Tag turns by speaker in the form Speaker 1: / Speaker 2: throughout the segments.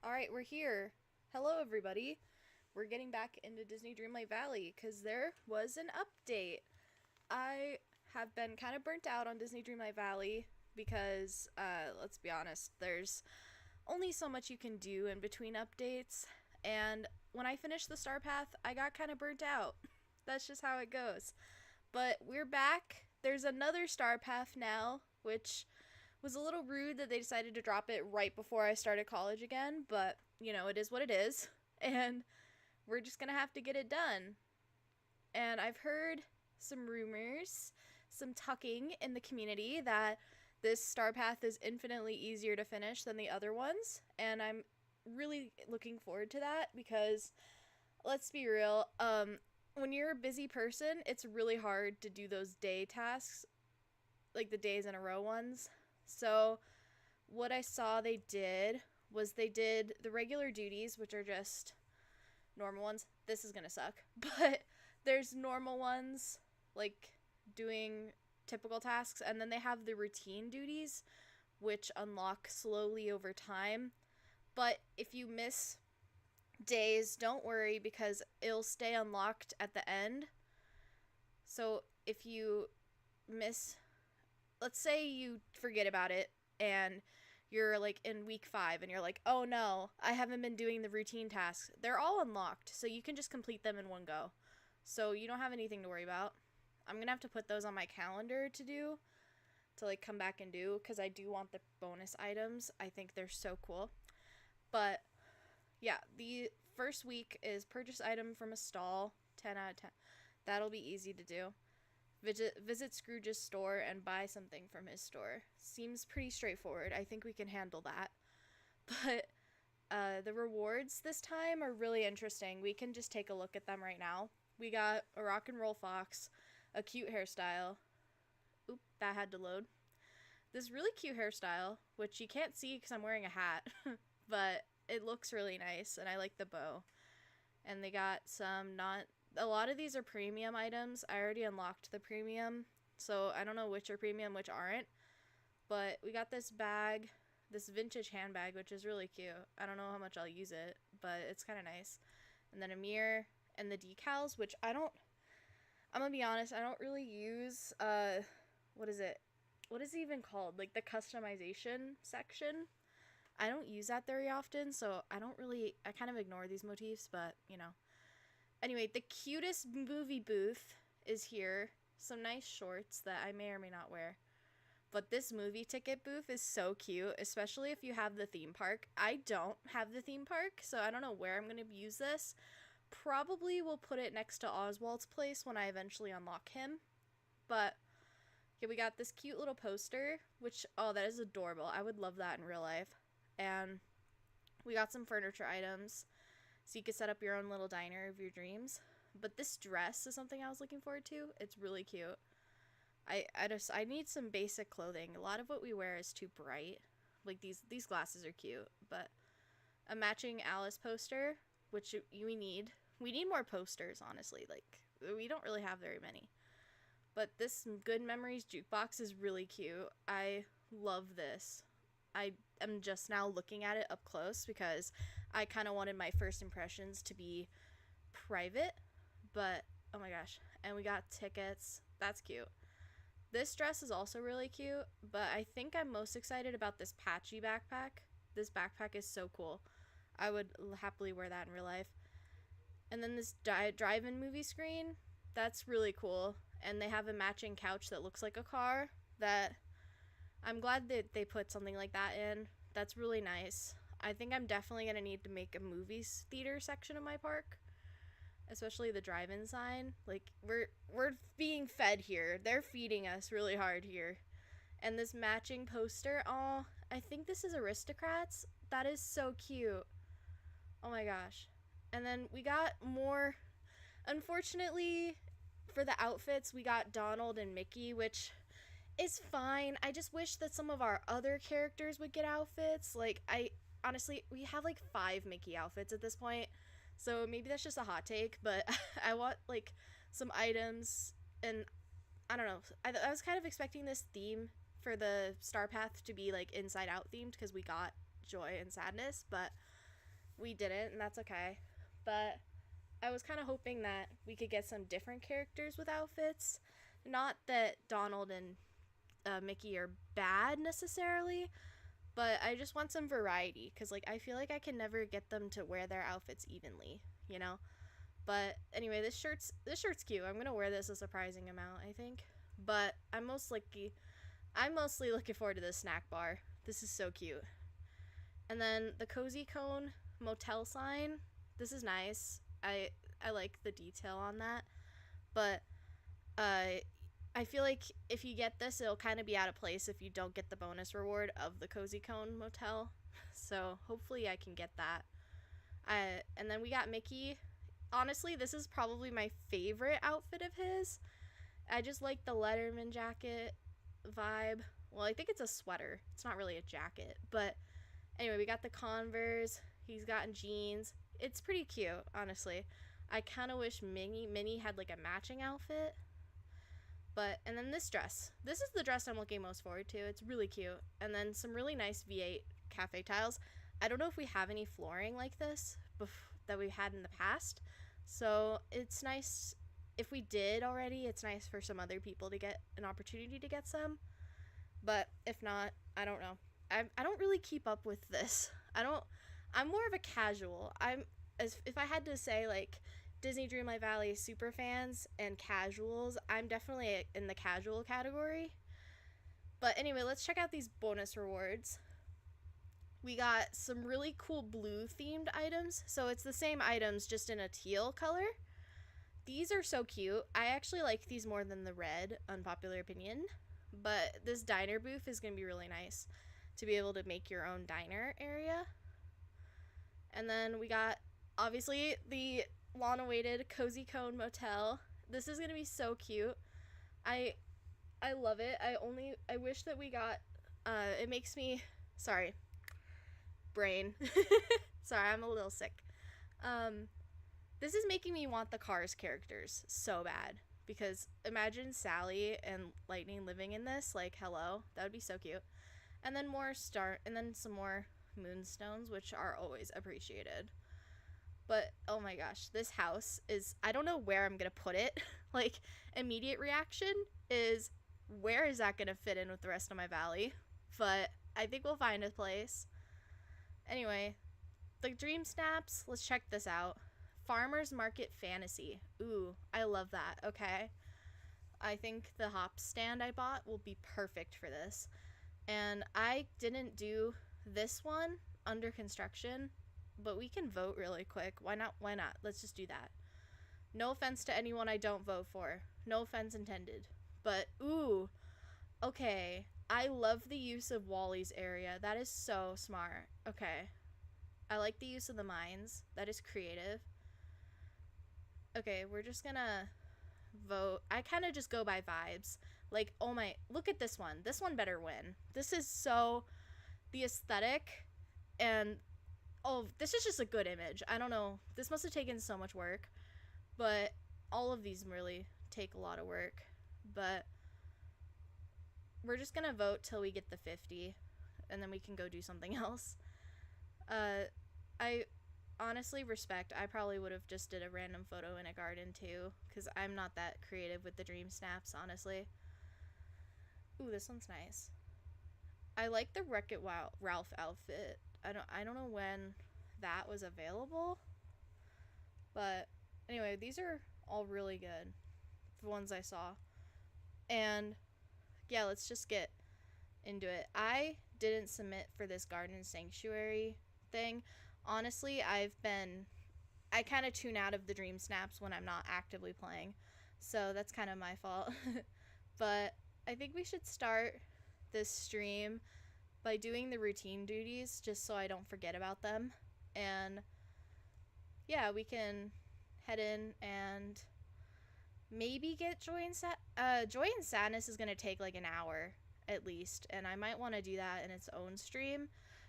Speaker 1: Alright, we're here. Hello, everybody. We're getting back into Disney Dreamlight Valley because there was an update. I have been kind of burnt out on Disney Dreamlight Valley because, let's be honest, there's only so much you can do in between updates. And when I finished the Starpath, I got kind of burnt out. That's just how it goes. But we're back. There's another Starpath now, which was a little rude that they decided to drop it right before I started college again, but it is what it is, and we're just gonna have to get it done. And I've heard some rumors, some talking in the community that this Star Path is infinitely easier to finish than the other ones, and I'm really looking forward to that because let's be real, when you're a busy person, it's really hard to do those day tasks, like the days in a row ones. So what I saw they did was they did the regular duties, which are just normal ones. This is gonna suck, but there's normal ones like doing typical tasks, and then they have the routine duties, which unlock slowly over time. But if you miss days, don't worry because it'll stay unlocked at the end. So if you miss, let's say you forget about it and you're like in week 5 and you're like, oh no, I haven't been doing the routine tasks. They're all unlocked, so you can just complete them in one go. So you don't have anything to worry about. I'm gonna have to put those on my calendar to like come back and do because I do want the bonus items. I think they're so cool. But yeah, the first week is purchase item from a stall, 10 out of 10. That'll be easy to do. Visit Scrooge's store and buy something from his store. Seems pretty straightforward. I think we can handle that. But the rewards this time are really interesting. We can just take a look at them right now. We got a rock and roll fox, a cute hairstyle. Oop, that had to load. This really cute hairstyle, which you can't see because I'm wearing a hat, but it looks really nice, and I like the bow. And they got some not... A lot of these are premium items. I already unlocked the premium, so I don't know which are premium, which aren't. But we got this bag, this vintage handbag, which is really cute. I don't know how much I'll use it, but it's kind of nice. And then a mirror and the decals, which I'm gonna be honest, I don't really use, what is it? What is it even called? Like the customization section? I don't use that very often, so I kind of ignore these motifs, but, Anyway, the cutest movie booth is here. Some nice shorts that I may or may not wear. But this movie ticket booth is so cute, especially if you have the theme park. I don't have the theme park, so I don't know where I'm going to use this. Probably will put it next to Oswald's place when I eventually unlock him. But, yeah, we got this cute little poster, which, oh, that is adorable. I would love that in real life. And we got some furniture items, so you could set up your own little diner of your dreams. But this dress is something I was looking forward to. It's really cute. I need some basic clothing. A lot of what we wear is too bright. Like these glasses are cute, but a matching Alice poster, which we need. We need more posters, honestly. Like we don't really have very many. But this Good Memories jukebox is really cute. I love this. I am just now looking at it up close because I kind of wanted my first impressions to be private, but oh my gosh. And we got tickets. That's cute. This dress is also really cute, but I think I'm most excited about this patchy backpack. This backpack is so cool. I would happily wear that in real life. And then this drive-in movie screen, that's really cool. And they have a matching couch that looks like a car that I'm glad that they put something like that in. That's really nice. I think I'm definitely going to need to make a movies theater section of my park, especially the drive-in sign. Like we're being fed here. They're feeding us really hard here. And this matching poster, oh, I think this is Aristocrats. That is so cute. Oh my gosh. And then we got more, unfortunately for the outfits, we got Donald and Mickey, which is fine. I just wish that some of our other characters would get outfits. Like, honestly, we have like 5 Mickey outfits at this point, so maybe that's just a hot take, but I want like some items, and I don't know. I was kind of expecting this theme for the Starpath to be like Inside Out themed because we got joy and sadness, but we didn't, and that's okay. But I was kind of hoping that we could get some different characters with outfits. Not that Donald and Mickey are bad necessarily, but I just want some variety because like I feel like I can never get them to wear their outfits evenly, you know. But anyway, this shirt's cute. I'm gonna wear this a surprising amount, I think. But I'm mostly looking forward to this snack bar. This is so cute. And then the cozy cone motel sign. This is nice. I like the detail on that. But I feel like if you get this, it'll kind of be out of place if you don't get the bonus reward of the cozy cone motel. So hopefully I can get that. And then we got Mickey. Honestly, this is probably my favorite outfit of his. I just like the Letterman jacket vibe. Well, I think it's a sweater. It's not really a jacket. But anyway, we got the Converse. He's gotten jeans. It's pretty cute, honestly. I kind of wish Minnie had like a matching outfit. But, and then this dress. This is the dress I'm looking most forward to. It's really cute. And then some really nice V8 cafe tiles. I don't know if we have any flooring like this that we had in the past. So it's nice. If we did already, it's nice for some other people to get an opportunity to get some. But if not, I don't know. I don't really keep up with this. I'm more of a casual. If I had to say like Disney Dreamlight Valley super fans and casuals, I'm definitely in the casual category. But anyway, let's check out these bonus rewards. We got some really cool blue themed items. So it's the same items just in a teal color. These are so cute. I actually like these more than the red, unpopular opinion. But this diner booth is going to be really nice to be able to make your own diner area. And then we got, obviously, the long-awaited Cozy Cone Motel. This is going to be so cute. I love it. I wish that we got, it makes me, sorry, brain. Sorry, I'm a little sick. This is making me want the Cars characters so bad. Because imagine Sally and Lightning living in this. Like, hello. That would be so cute. And then some more moonstones, which are always appreciated. But, oh my gosh, this house is, I don't know where I'm going to put it. Like, immediate reaction is, where is that going to fit in with the rest of my valley? But I think we'll find a place. Anyway, the Dream Snaps, let's check this out. Farmer's Market Fantasy. Ooh, I love that. Okay. I think the hop stand I bought will be perfect for this. And I didn't do this one under construction, but we can vote really quick. Why not? Why not? Let's just do that. No offense to anyone I don't vote for. No offense intended. But, ooh, okay. I love the use of Wally's area. That is so smart. Okay. I like the use of the mines. That is creative. Okay, we're just gonna vote. I kind of just go by vibes. Like, oh my, look at this one. This one better win. This is so, the aesthetic, and, oh, this is just a good image. I don't know. This must have taken so much work, but all of these really take a lot of work. But we're just gonna vote till we get the 50, and then we can go do something else. I honestly respect. I probably would have just did a random photo in a garden too, because I'm not that creative with the Dream Snaps, honestly. Ooh, this one's nice. I like the Wreck-It Ralph outfit. I don't know when that was available, but anyway, these are all really good, the ones I saw. And yeah, let's just get into it. I didn't submit for this garden sanctuary thing. Honestly, I kind of tune out of the Dream Snaps when I'm not actively playing, so that's kind of my fault. But I think we should start this stream by doing the routine duties, just so I don't forget about them. And yeah, we can head in and maybe get Joy and Sadness is going to take like an hour at least, and I might want to do that in its own stream.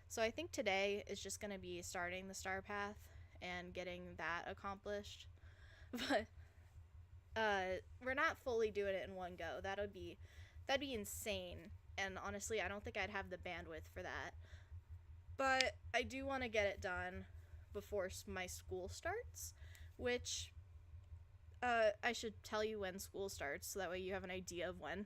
Speaker 1: So I think today is just going to be starting the Starpath and getting that accomplished. But we're not fully doing it in one go. That'd be insane. And honestly, I don't think I'd have the bandwidth for that. But I do want to get it done before my school starts, which I should tell you when school starts so that way you have an idea of when.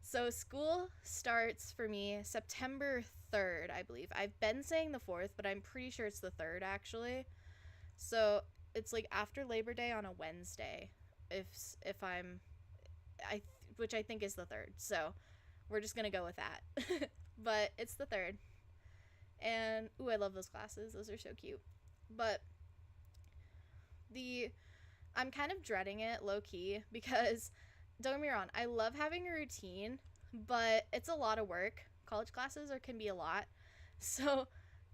Speaker 1: So school starts for me September 3rd, I believe. I've been saying the 4th, but I'm pretty sure it's the 3rd actually. So it's like after Labor Day on a Wednesday, if I'm, which I think is the 3rd. So we're just gonna go with that. But it's the 3rd, and ooh, I love those classes. Those are so cute. But I'm kind of dreading it low key because don't get me wrong, I love having a routine, but it's a lot of work. College classes can be a lot. So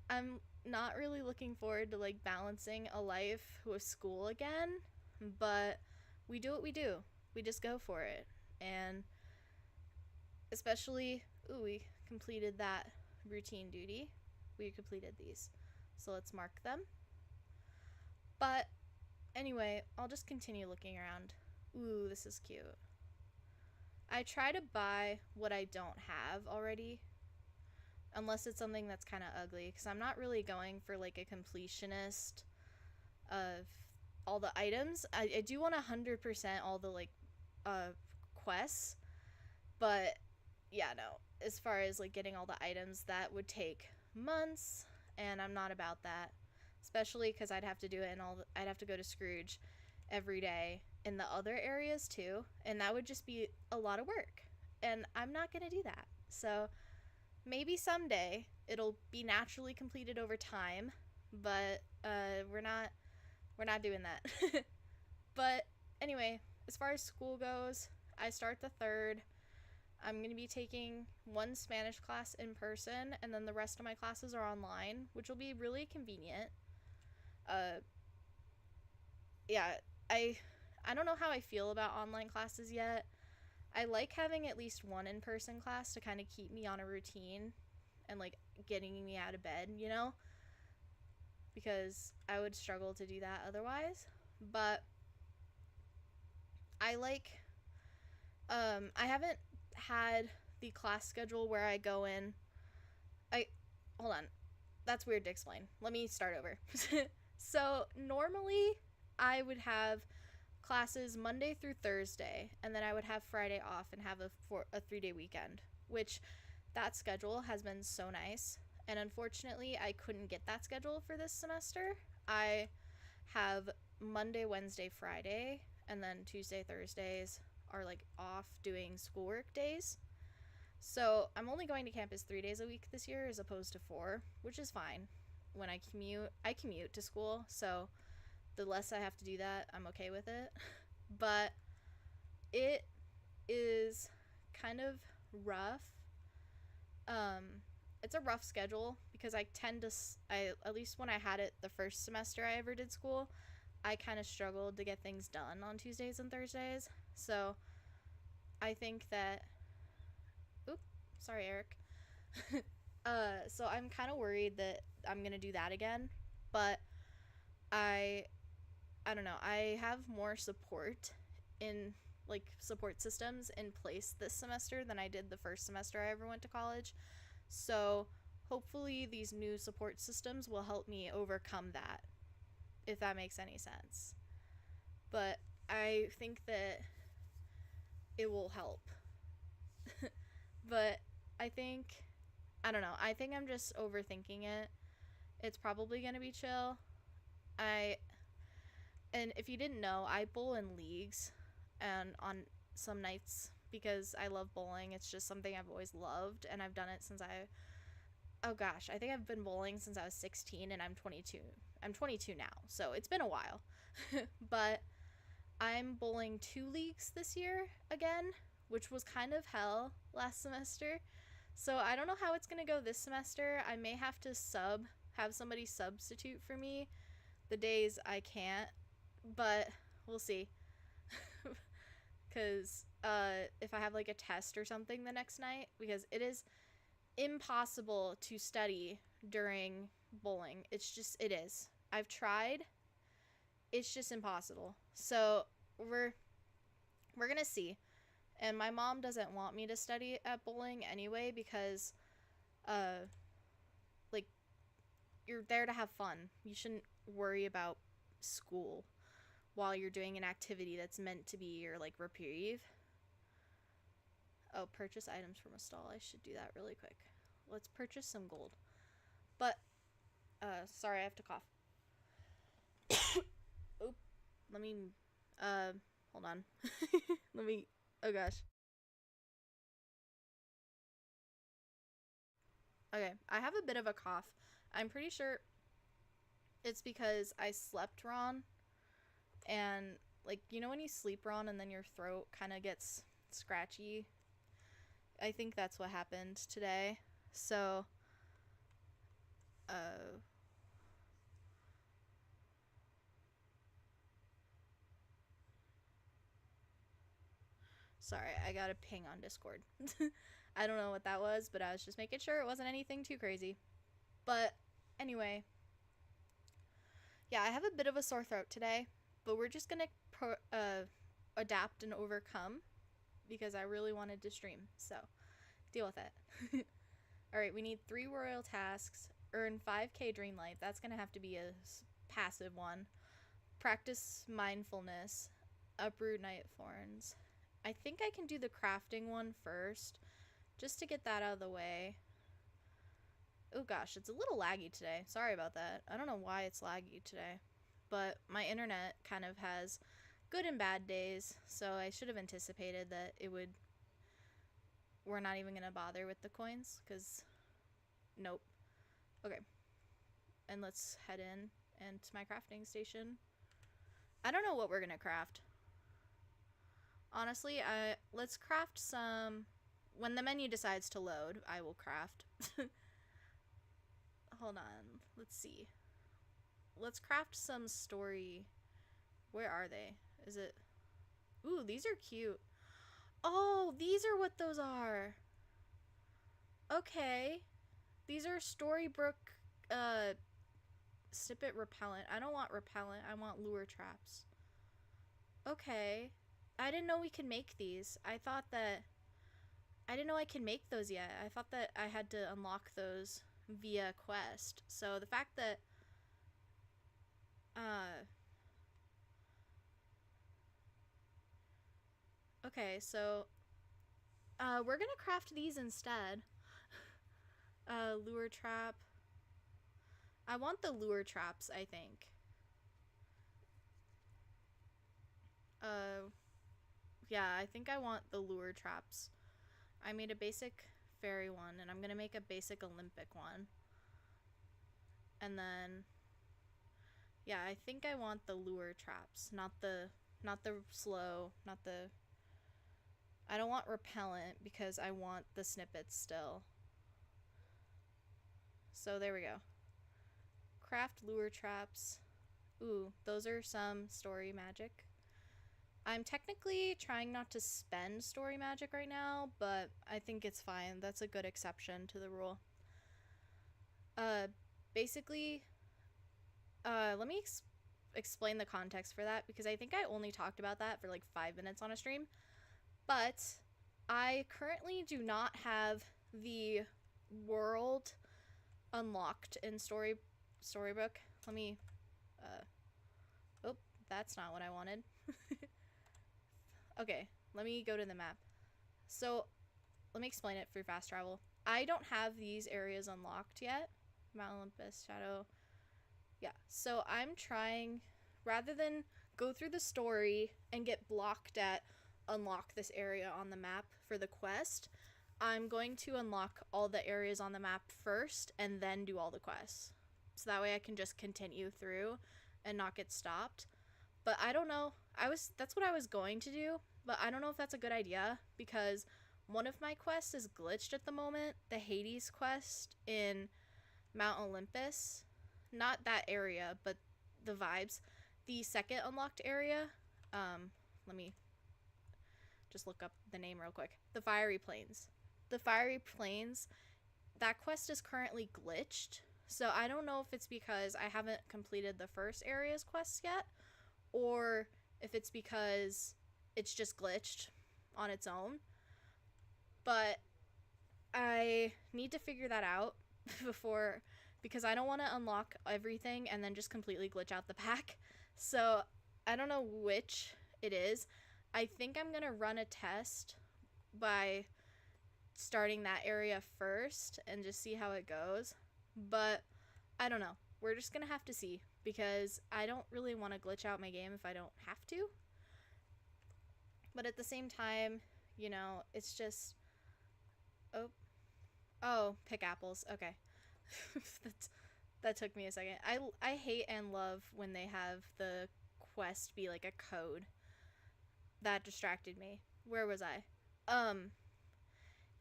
Speaker 1: I'm not really looking forward to like balancing a life with school again, but we do what we do. We just go for it. And especially, ooh, we completed that routine duty. We completed these. So let's mark them. But anyway, I'll just continue looking around. Ooh, this is cute. I try to buy what I don't have already, unless it's something that's kind of ugly, because I'm not really going for like a completionist of all the items. I do want 100% all the like quests, but yeah, no, as far as like getting all the items, that would take months, and I'm not about that, especially because I'd have to do it in I'd have to go to Scrooge every day in the other areas too, and that would just be a lot of work, and I'm not gonna do that. So maybe someday it'll be naturally completed over time, but we're not doing that. But anyway, as far as school goes, I start the 3rd. I'm going to be taking one Spanish class in person, and then the rest of my classes are online, which will be really convenient. Yeah, I don't know how I feel about online classes yet. I like having at least one in-person class to kind of keep me on a routine and like getting me out of bed, you know? Because I would struggle to do that otherwise. But I haven't had the class schedule where I go in. Hold on. That's weird to explain. Let me start over. So normally I would have classes Monday through Thursday, and then I would have Friday off and have a 3-day weekend, which that schedule has been so nice. And unfortunately, I couldn't get that schedule for this semester. I have Monday, Wednesday, Friday, and then Tuesday, Thursdays are like off doing schoolwork days. So I'm only going to campus 3 days a week this year as opposed to 4, which is fine. When I commute to school, so the less I have to do that, I'm okay with it. But it is kind of rough. It's a rough schedule because I at least when I had it the first semester I ever did school, I kind of struggled to get things done on Tuesdays and Thursdays. So I think that, sorry, Eric. So I'm kind of worried that I'm gonna do that again, but I don't know. I have more support systems in place this semester than I did the first semester I ever went to college. So hopefully these new support systems will help me overcome that, if that makes any sense. But I think that it will help. But I don't know. I think I'm just overthinking it. It's probably going to be chill. And if you didn't know, I bowl in leagues and on some nights because I love bowling. It's just something I've always loved, and I've done it since I think I've been bowling since I was 16, and I'm 22. I'm 22 now, so it's been a while. But I'm bowling 2 leagues this year again, which was kind of hell last semester. So I don't know how it's going to go this semester. I may have to have somebody substitute for me the days I can't, but we'll see. Because if I have like a test or something the next night, because it is impossible to study during bowling. It is. I've tried. It's just impossible. So we're gonna see. And my mom doesn't want me to study at bowling anyway because like you're there to have fun. You shouldn't worry about school while you're doing an activity that's meant to be your like reprieve. Oh, purchase items from a stall. I should do that really quick. Let's purchase some gold. But sorry, I have to cough. Oop. Let me hold on. Oh gosh. Okay, I have a bit of a cough. I'm pretty sure it's because I slept wrong, and like, you know when you sleep wrong and then your throat kind of gets scratchy? I think that's what happened today. So sorry, I got a ping on Discord. I don't know what that was, but I was just making sure it wasn't anything too crazy. But anyway, yeah, I have a bit of a sore throat today, but we're just gonna adapt and overcome because I really wanted to stream, so deal with it. Alright, we need 3 royal tasks, earn 5k Dreamlight, that's gonna have to be a passive one, practice mindfulness, uproot night thorns. I think I can do the crafting one first, just to get that out of the way. Oh gosh, it's a little laggy today. Sorry about that. I don't know why it's laggy today. But my internet kind of has good and bad days, so I should have anticipated that it would... We're not even going to bother with the coins, because... Nope. Okay. And let's head in and to my crafting station. I don't know what we're going to craft. Honestly, let's craft some... When the menu decides to load, I will craft. Hold on. Let's see. Let's craft some story. Where are they? Is it... Ooh, these are cute. Oh, these are what those are. Okay. These are Storybook, snippet repellent. I don't want repellent. I want lure traps. Okay. I didn't know we could make these. I didn't know I could make those yet. I thought that I had to unlock those via quest. So the fact that okay, so we're gonna craft these instead. Lure trap. I want the lure traps, I think. Yeah, I think I want the lure traps. I made a basic fairy one, and I'm gonna make a basic Olympic one. And then, yeah, I think I want the lure traps, not the slow, not the... I don't want repellent because I want the snippets still. So there we go. Craft lure traps. Ooh, those are some story magic. I'm technically trying not to spend story magic right now, but I think it's fine. That's a good exception to the rule. Basically, let me explain the context for that, because I think I only talked about that for like 5 minutes on a stream. But I currently do not have the world unlocked in Storybook. Let me, oh, that's not what I wanted. Okay, let me go to the map. So, let me explain it for fast travel. I don't have these areas unlocked yet. Mount Olympus, Shadow. Yeah, so I'm trying, rather than go through the story and get blocked at unlock this area on the map for the quest, I'm going to unlock all the areas on the map first and then do all the quests. So that way I can just continue through and not get stopped. But I don't know. That's what I was going to do, but I don't know if that's a good idea, because one of my quests is glitched at the moment, the Hades quest in Mount Olympus. Not that area, but the vibes. The second unlocked area, let me just look up the name real quick. The Fiery Plains. The Fiery Plains, that quest is currently glitched. So I don't know if it's because I haven't completed the first area's quests yet, or if it's because it's just glitched on its own. But I need to figure that out before because I don't want to unlock everything and then just completely glitch out the pack. So I don't know which it is. I think I'm going to run a test by starting that area first and just see how it goes. But I don't know. We're just going to have to see, because I don't really want to glitch out my game if I don't have to. But at the same time, you know, it's just... Oh, pick apples. Okay. That took me a second. I hate and love when they have the quest be like a code. That distracted me. Where was I?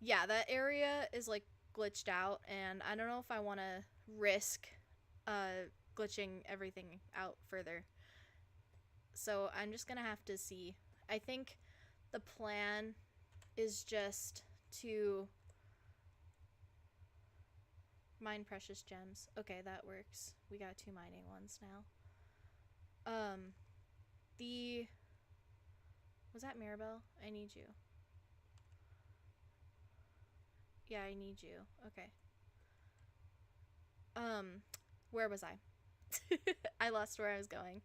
Speaker 1: Yeah, that area is like glitched out, and I don't know if I want to risk glitching everything out further. So I'm just gonna have to see. I think the plan is just to mine precious gems. Okay, that works. We got 2 mining ones now. Was that Mirabelle? I need you. Yeah, I need you. Okay. Where was I? I lost where I was going.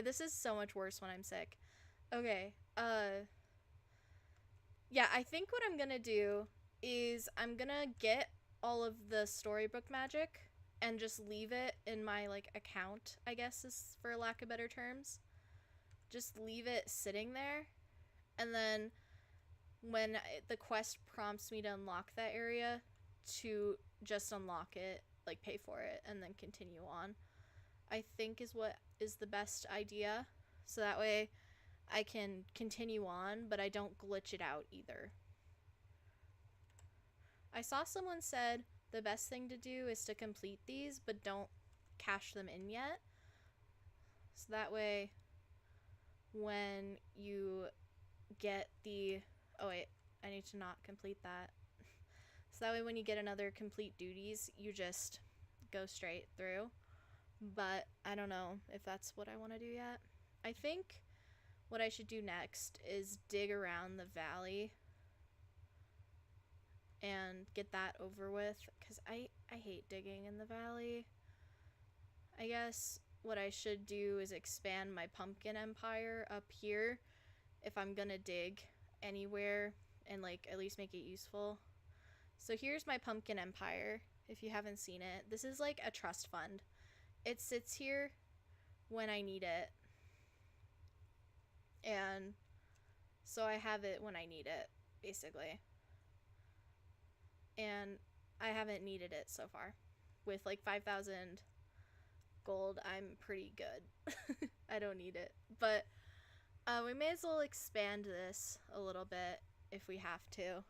Speaker 1: This is so much worse when I'm sick. Okay, yeah, I think what I'm gonna do is I'm gonna get all of the storybook magic and just leave it in my, like, account, I guess, is for lack of better terms. Just leave it sitting there, and then when the quest prompts me to unlock that area, to just unlock it, like pay for it, and then continue on, I think is what is the best idea. So that way I can continue on, but I don't glitch it out either. I saw someone said the best thing to do is to complete these, but don't cash them in yet. So that way when you get the... Oh wait, I need to not complete that. So that way when you get another complete duties, you just go straight through. But I don't know if that's what I want to do yet. I think what I should do next is dig around the valley and get that over with, because I hate digging in the valley. I guess what I should do is expand my pumpkin empire up here if I'm gonna dig anywhere, and like at least make it useful. So here's my pumpkin empire, if you haven't seen it. This is like a trust fund. It sits here when I need it, and so I have it when I need it, basically. And I haven't needed it so far. With like 5,000 gold, I'm pretty good. I don't need it. But we may as well expand this a little bit if we have to.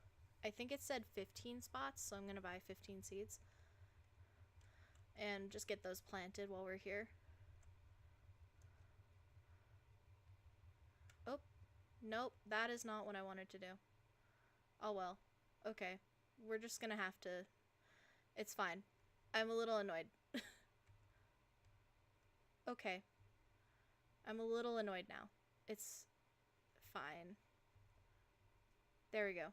Speaker 1: I think it said 15 spots, so I'm going to buy 15 seeds. And just get those planted while we're here. Oh, nope, that is not what I wanted to do. Oh well, okay. We're just gonna have to... It's fine. I'm a little annoyed. Okay. I'm a little annoyed now. It's fine. There we go.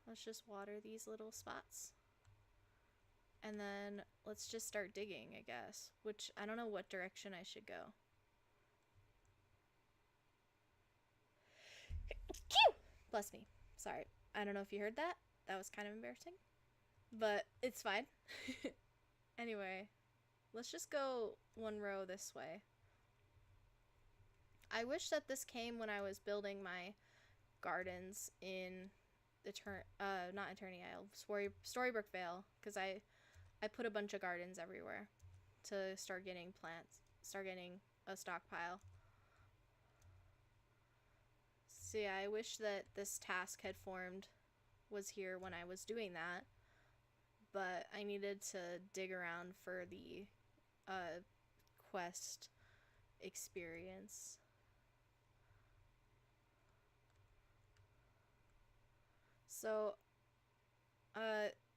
Speaker 1: Let's just water these little spots. And then let's just start digging, I guess. Which, I don't know what direction I should go. Bless me. Sorry. I don't know if you heard that. That was kind of embarrassing. But it's fine. Anyway, let's just go 1 row this way. I wish that this came when I was building my gardens in the not Eternity Isle, Storybook Vale, because I put a bunch of gardens everywhere to start getting plants, start getting a stockpile. So yeah, I wish that this task had formed was here when I was doing that, but I needed to dig around for the quest experience. So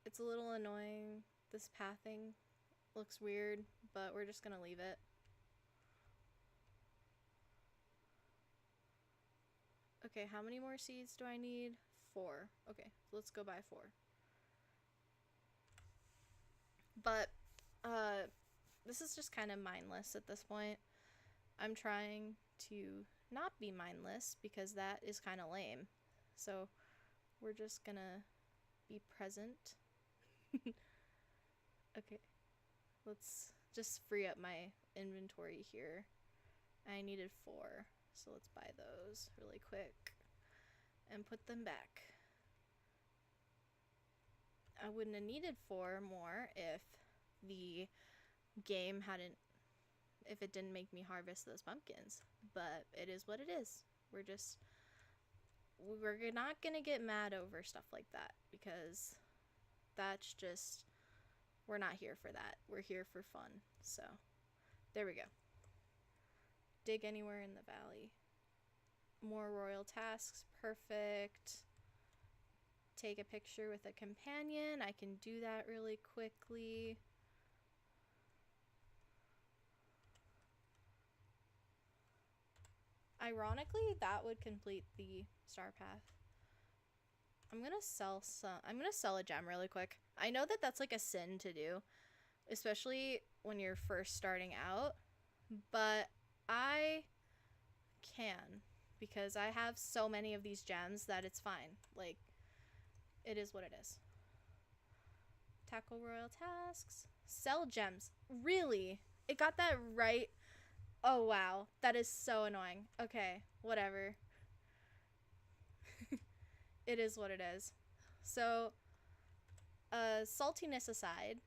Speaker 1: it's a little annoying. This pathing looks weird, but we're just gonna leave it. Okay, how many more seeds do I need? 4. Okay, let's go buy 4. But, this is just kind of mindless at this point. I'm trying to not be mindless because that is kind of lame. So, we're just gonna be present. Okay, let's just free up my inventory here. I needed 4, so let's buy those really quick and put them back. I wouldn't have needed 4 more if the game hadn't, if it didn't make me harvest those pumpkins, but it is what it is. We're not gonna get mad over stuff like that because that's just, we're not here for that. We're here for fun. So there we go. Dig anywhere in the valley. More royal tasks. Perfect. Take a picture with a companion. I can do that really quickly. Ironically, that would complete the Starpath. I'm gonna sell a gem really quick. I know that that's like a sin to do, especially when you're first starting out, but I can because I have so many of these gems that it's fine. Like, it is what it is. Tackle royal tasks. Sell gems. Really? It got that right. Oh, wow. That is so annoying. Okay, whatever. It is what it is. So, saltiness aside,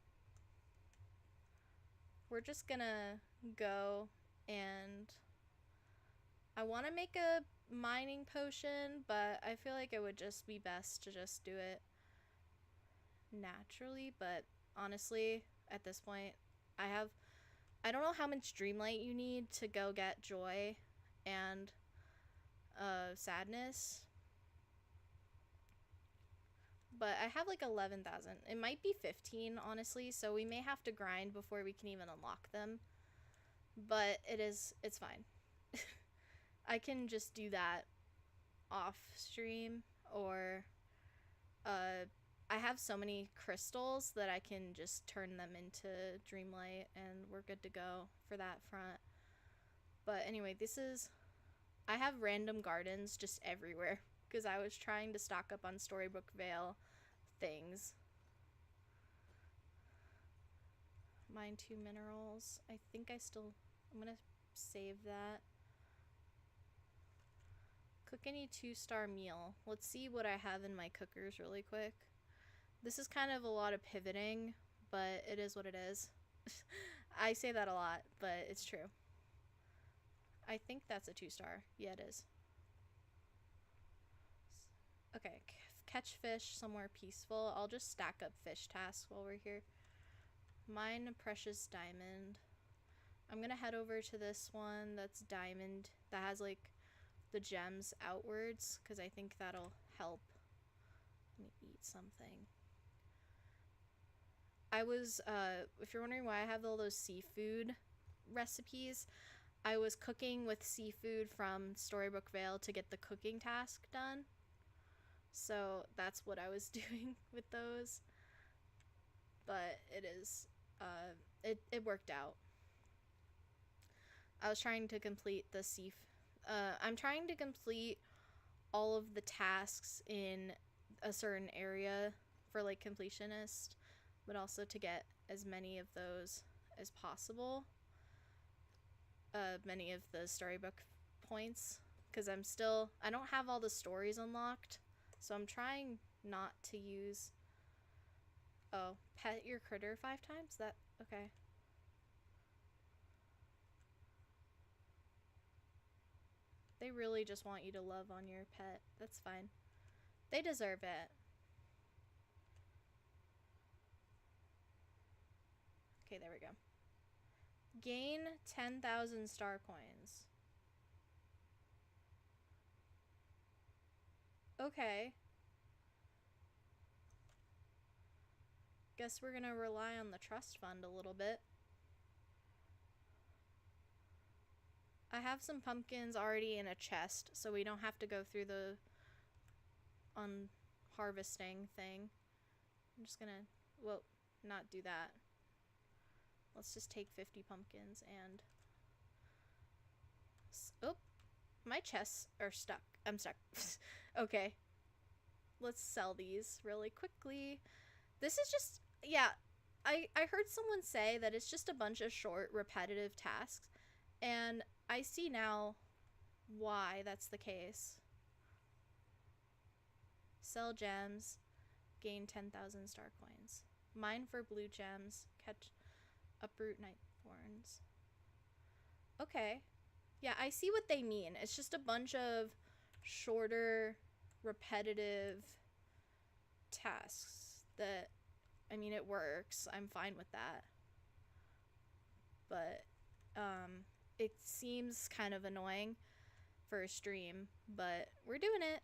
Speaker 1: we're just gonna go and I want to make a mining potion, but I feel like it would just be best to just do it naturally. But honestly, at this point, I don't know how much Dreamlight you need to go get joy and sadness, but I have like 11,000. It might be 15, honestly, so we may have to grind before we can even unlock them, but it's fine. I can just do that off stream, or I have so many crystals that I can just turn them into Dreamlight and we're good to go for that front. But anyway, I have random gardens just everywhere because I was trying to stock up on Storybook Vale things. Mine 2 minerals. I'm gonna save that. Cook any 2-star meal. Let's see what I have in my cookers really quick. This is kind of a lot of pivoting, but it is what it is. I say that a lot, but it's true. I think that's a 2-star. Yeah, it is. Okay, catch fish somewhere peaceful. I'll just stack up fish tasks while we're here. Mine a precious diamond. I'm gonna head over to this one that's diamond, that has like the gems outwards, because I think that'll help me eat something. If you're wondering why I have all those seafood recipes, I was cooking with seafood from Storybook Vale to get the cooking task done. So that's what I was doing with those. But it worked out. I was trying to complete I'm trying to complete all of the tasks in a certain area for like completionist, but also to get as many of those as possible. Many of the storybook points, because I don't have all the stories unlocked, so I'm trying not to use. Oh, pet your critter 5 times? Okay. They really just want you to love on your pet. That's fine. They deserve it. Okay, there we go. Gain 10,000 star coins. Okay. Guess we're gonna rely on the trust fund a little bit. I have some pumpkins already in a chest, so we don't have to go through the harvesting thing. I'm just gonna, well, not do that. Let's just take 50 pumpkins and... Oh, my chests are stuck. I'm stuck. Okay. Let's sell these really quickly. This is just, yeah, I heard someone say that it's just a bunch of short, repetitive tasks, and I see now why that's the case. Sell gems, gain 10,000 star coins. Mine for blue gems, catch uproot night thorns. Okay. Yeah, I see what they mean. It's just a bunch of shorter, repetitive tasks that, I mean, it works. I'm fine with that. But, it seems kind of annoying for a stream, but we're doing it.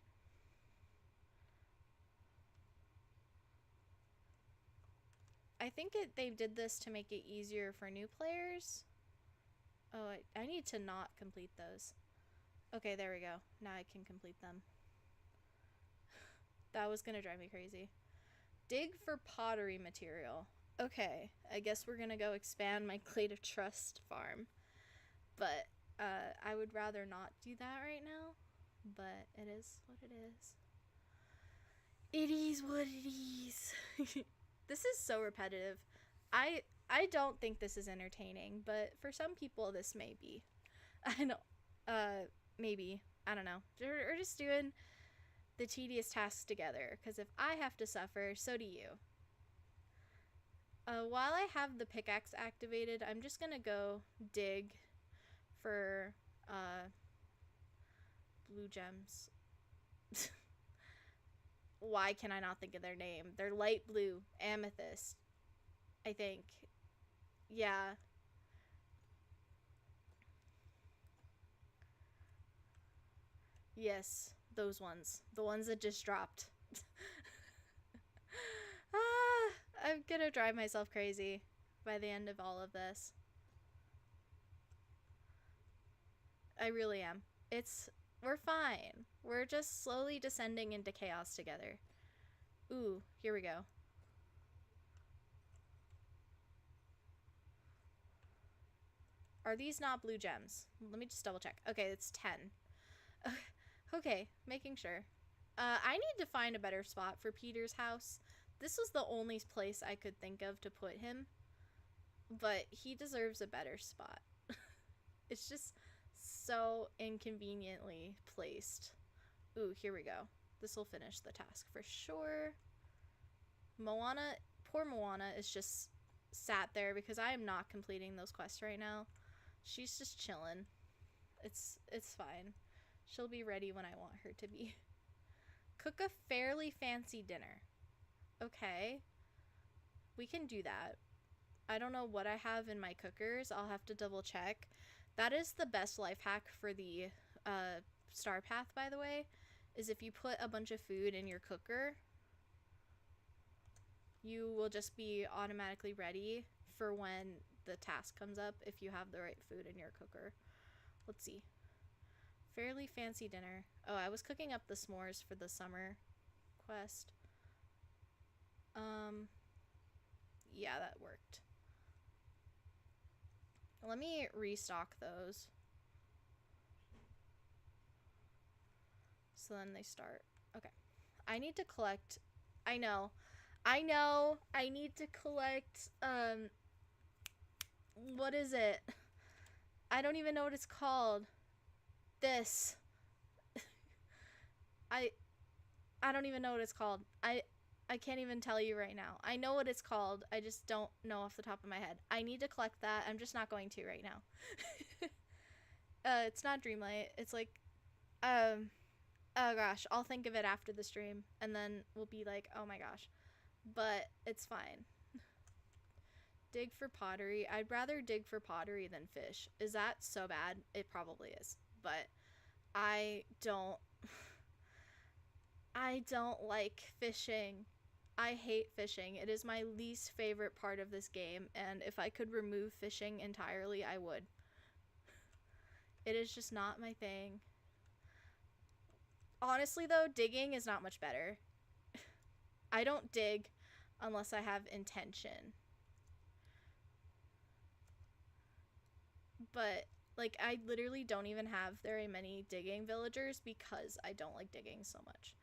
Speaker 1: I think they did this to make it easier for new players. Oh, I need to not complete those. Okay, there we go. Now I can complete them. That was gonna drive me crazy. Dig for pottery material. Okay, I guess we're gonna go expand my Clay of Trust farm. But, I would rather not do that right now. But it is what it is. It is what it is. This is so repetitive. I don't think this is entertaining, but for some people this may be. I know, maybe. I don't know. We're just doing the tedious tasks together, because if I have to suffer, so do you. While I have the pickaxe activated, I'm just gonna go dig for, blue gems. Why can I not think of their name? They're light blue. Amethyst, I think. Yeah. Yes, those ones. The ones that just dropped. I'm gonna drive myself crazy by the end of all of this. I really am. We're fine. We're just slowly descending into chaos together. Ooh, here we go. Are these not blue gems? Let me just double check. Okay, it's 10. Okay, making sure. I need to find a better spot for Peter's house. This was the only place I could think of to put him. But he deserves a better spot. It's just so inconveniently placed. Ooh, here we go. This will finish the task for sure. Moana, poor Moana is just sat there because I am not completing those quests right now. She's just chilling. It's fine. She'll be ready when I want her to be. Cook a fairly fancy dinner. Okay. We can do that. I don't know what I have in my cookers. I'll have to double check. That is the best life hack for the Starpath, by the way, is if you put a bunch of food in your cooker, you will just be automatically ready for when the task comes up if you have the right food in your cooker. Let's see. Fairly fancy dinner. Oh, I was cooking up the s'mores for the summer quest. Yeah, that worked. Let me restock those. So then they start. Okay. I need to collect. I know. I need to collect, what is it? I don't even know what it's called. This. I don't even know what it's called. I can't even tell you right now. I know what it's called. I just don't know off the top of my head. I need to collect that. I'm just not going to right now. It's not Dreamlight. It's like, oh gosh, I'll think of it after the stream, and then we'll be like, oh my gosh. But it's fine. Dig for pottery. I'd rather dig for pottery than fish. Is that so bad? It probably is. But I don't like fishing. I hate fishing. It is my least favorite part of this game, and if I could remove fishing entirely, I would. It is just not my thing. Honestly, though, digging is not much better. I don't dig unless I have intention. But like I literally don't even have very many digging villagers because I don't like digging so much.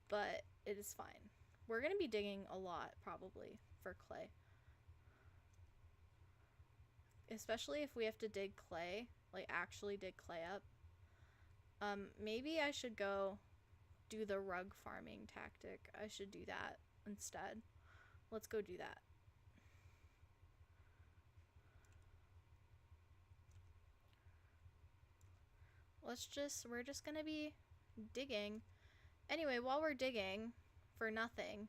Speaker 1: But it is fine. We're gonna be digging a lot probably for clay. Especially if we have to dig clay, like actually dig clay up. Maybe I should go do the rug farming tactic. I should do that instead. Let's go do that. We're just gonna be digging. Anyway, while we're digging for nothing,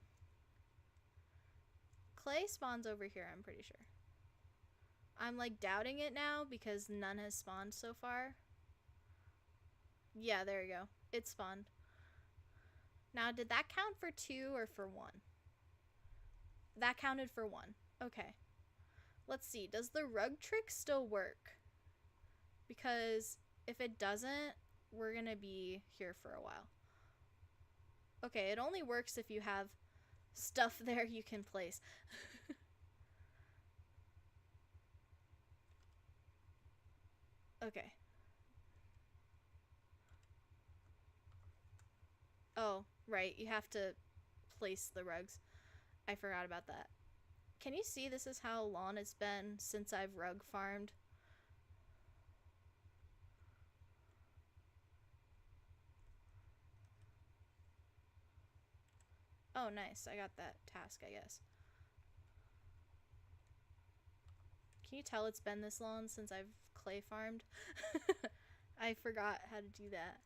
Speaker 1: clay spawns over here, I'm pretty sure. I'm like doubting it now because none has spawned so far. Yeah, there you go. It spawned. Now, did that count for 2 or for 1? That counted for 1. Okay. Let's see. Does the rug trick still work? Because if it doesn't, we're gonna be here for a while. Okay, it only works if you have stuff there you can place. Okay. Oh, right. You have to place the rugs. I forgot about that. Can you see this is how long it's been since I've rug farmed? Oh, nice. I got that task, I guess. Can you tell it's been this long since I've clay farmed? I forgot how to do that.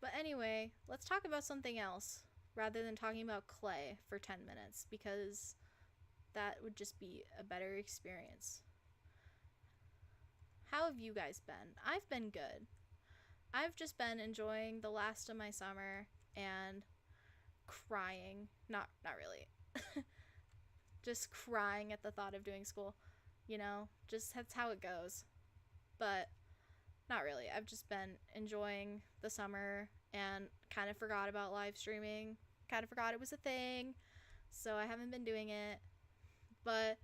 Speaker 1: But anyway, let's talk about something else rather than talking about clay for 10 minutes because that would just be a better experience. How have you guys been? I've been good. I've just been enjoying the last of my summer and crying. Not really. Just crying at the thought of doing school. You know, just that's how it goes. But not really. I've just been enjoying the summer and kind of forgot about live streaming. Kind of forgot it was a thing. So I haven't been doing it. But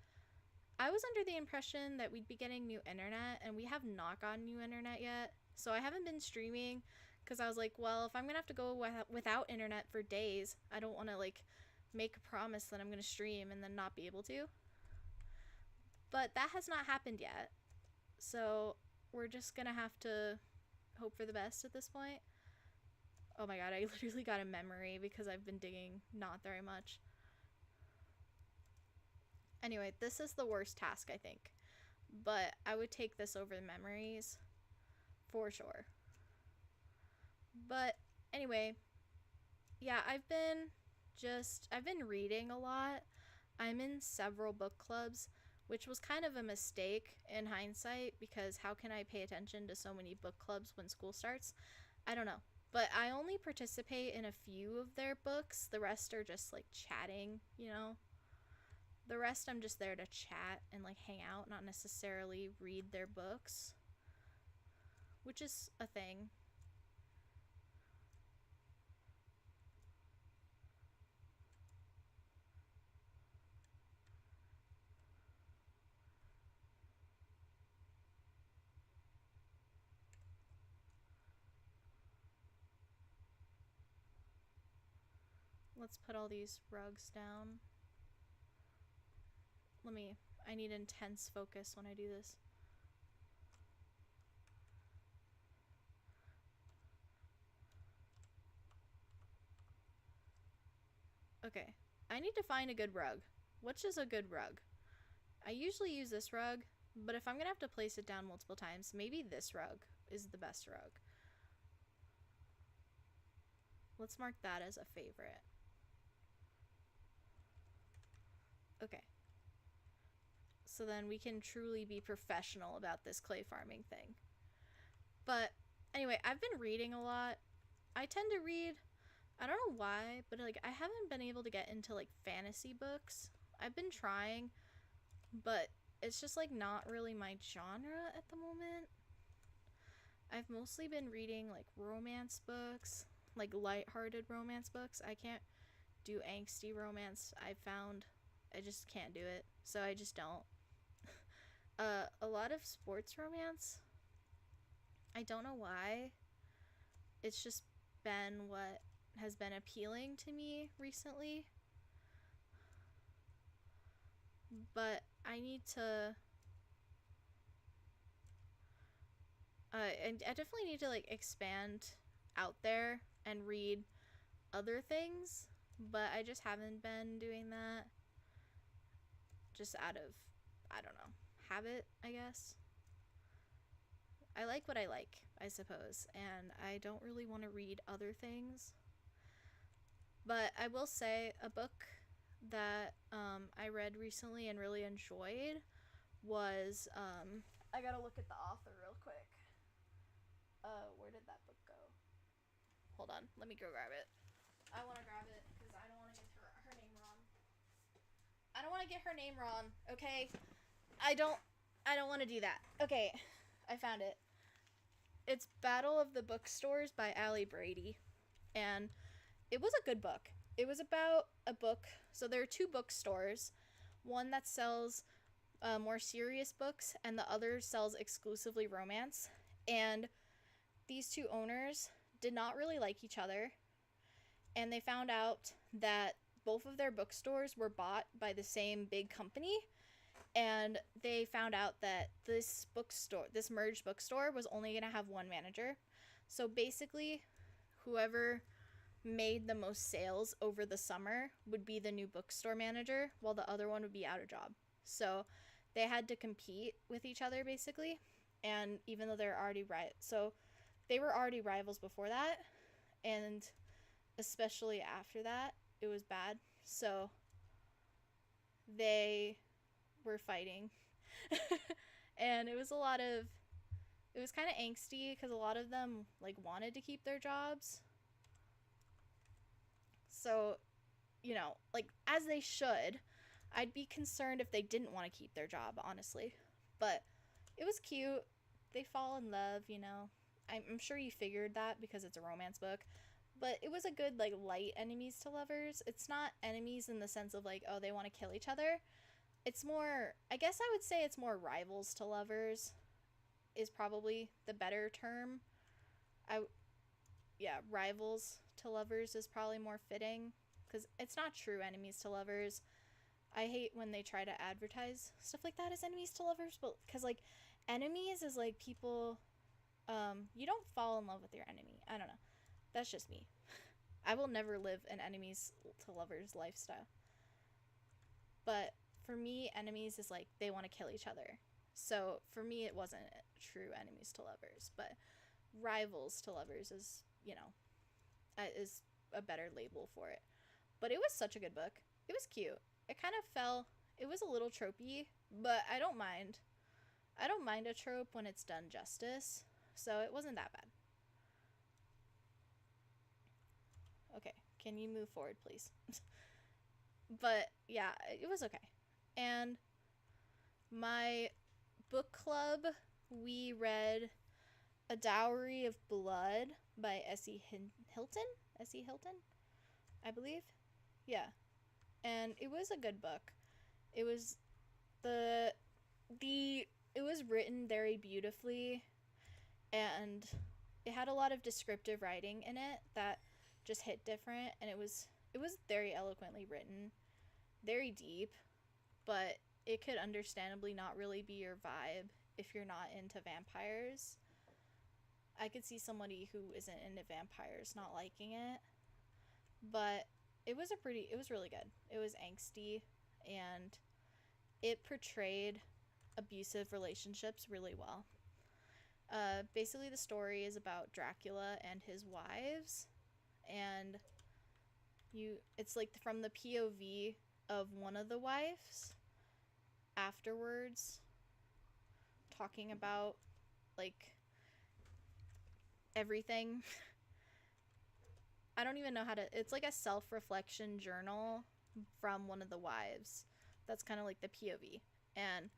Speaker 1: I was under the impression that we'd be getting new internet, and we have not gotten new internet yet. So I haven't been streaming because I was like, well, if I'm going to have to go without internet for days, I don't want to like make a promise that I'm going to stream and then not be able to. But that has not happened yet. So we're just going to have to hope for the best at this point. Oh my god, I literally got a memory because I've been digging not very much. Anyway, this is the worst task, I think. But I would take this over the memories for sure. But anyway, yeah, I've been reading a lot. I'm in several book clubs, which was kind of a mistake in hindsight because how can I pay attention to so many book clubs when school starts? I don't know. But I only participate in a few of their books. The rest are just like chatting, you know? The rest I'm just there to chat and like hang out, not necessarily read their books, which is a thing. Let's put all these rugs down. I need intense focus when I do this. Okay, I need to find a good rug. Which is a good rug? I usually use this rug, but if I'm gonna have to place it down multiple times, maybe this rug is the best rug. Let's mark that as a favorite. Okay. So then we can truly be professional about this clay farming thing. But anyway, I've been reading a lot. I tend to read, I don't know why, but like I haven't been able to get into like fantasy books. I've been trying, but it's just like not really my genre at the moment. I've mostly been reading like romance books, like light-hearted romance books. I can't do angsty romance. I found I just can't do it, so I just don't. A lot of sports romance, I don't know why. It's just been what has been appealing to me recently. But I need to I definitely need to like expand out there and read other things, but I just haven't been doing that. Just out of, I don't know, habit, I guess. I like what I like, I suppose, and I don't really want to read other things. But I will say a book that I read recently and really enjoyed was I gotta look at the author real quick. Where did that book go? Hold on, let me go grab it. I want to grab it because I don't want to get her name wrong. I don't want to get her name wrong, okay? I don't want to do that. Okay, I found it. It's Battle of the Bookstores by Allie Brady. And it was a good book. It was about a book. So there are two bookstores. One that sells more serious books, and the other sells exclusively romance. And these two owners did not really like each other. And they found out that both of their bookstores were bought by the same big company. And they found out that this merged bookstore, was only going to have one manager. So basically, whoever made the most sales over the summer would be the new bookstore manager, while the other one would be out of job. So they had to compete with each other, basically. And even though they're already so they were already rivals before that, and especially after that, it was bad. So they were fighting. And it was kind of angsty because a lot of them like wanted to keep their jobs. So, like, as they should. I'd be concerned if they didn't want to keep their job, honestly. But it was cute. They fall in love, I'm sure you figured that because it's a romance book. But it was a good, like, light enemies to lovers. It's not enemies in the sense of, like, oh, they want to kill each other. It's more, I guess I would say it's more rivals to lovers is probably the better term. Rivals to lovers is probably more fitting because it's not true enemies to lovers. I hate when they try to advertise stuff like that as enemies to lovers, but because like enemies is like people, you don't fall in love with your enemy. I don't know. That's just me. I will never live an enemies to lovers lifestyle. But for me, enemies is like they want to kill each other. So for me, it wasn't true enemies to lovers, but rivals to lovers is, is a better label for it. But it was such a good book. It was cute. It kind of it was a little tropey, but I don't mind. I don't mind a trope when it's done justice, so it wasn't that bad. Okay, can you move forward, please? But yeah, it was okay. And my book club, we read A Dowry of Blood by S.E. Hilton? S.E. Hilton, I believe. Yeah. And it was a good book. It was it was written very beautifully, and it had a lot of descriptive writing in it that just hit different, and it was very eloquently written, very deep, but it could understandably not really be your vibe if you're not into vampires. I could see somebody who isn't into vampires not liking it, but it was really good. It was angsty, and it portrayed abusive relationships really well. Basically, the story is about Dracula and his wives, and it's like from the POV of one of the wives afterwards, talking about like everything. I don't even know it's like a self-reflection journal from one of the wives. That's kind of like the POV. And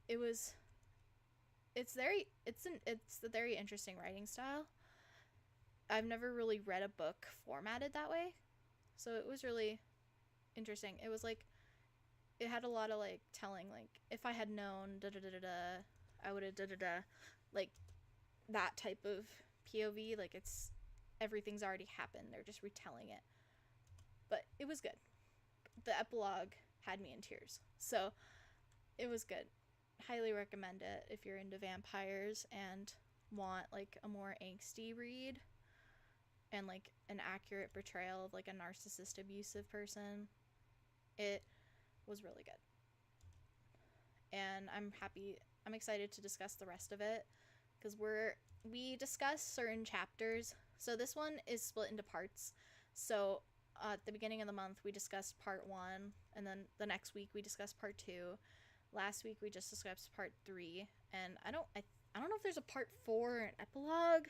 Speaker 1: it's a very interesting writing style. I've never really read a book formatted that way. So it was really interesting. It was like, it had a lot of like telling, like, if I had known da da da da da, I would have da da da, like that type of POV. Like, it's everything's already happened, they're just retelling it. But it was good. The epilogue had me in tears, so it was good. Highly recommend it if you're into vampires and want like a more angsty read and like an accurate portrayal of like a narcissist abusive person. It was really good, and I'm excited to discuss the rest of it, because we discuss certain chapters. So this one is split into parts. So at the beginning of the month we discussed part 1, and then the next week we discussed part 2. Last week we just discussed part 3, and I don't know if there's a part 4 or an epilogue,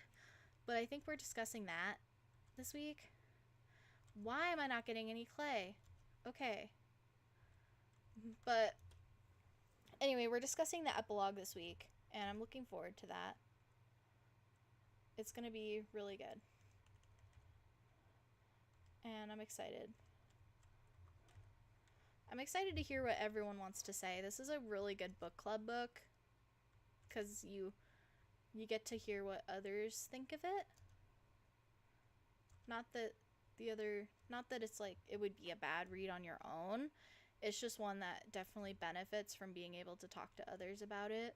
Speaker 1: but I think we're discussing that this week. Why am I not getting any clay? Okay. But anyway, we're discussing the epilogue this week, and I'm looking forward to that. It's gonna be really good. And I'm excited. I'm excited to hear what everyone wants to say. This is a really good book club book, because you get to hear what others think of it. Not that it's like it would be a bad read on your own. It's just one that definitely benefits from being able to talk to others about it.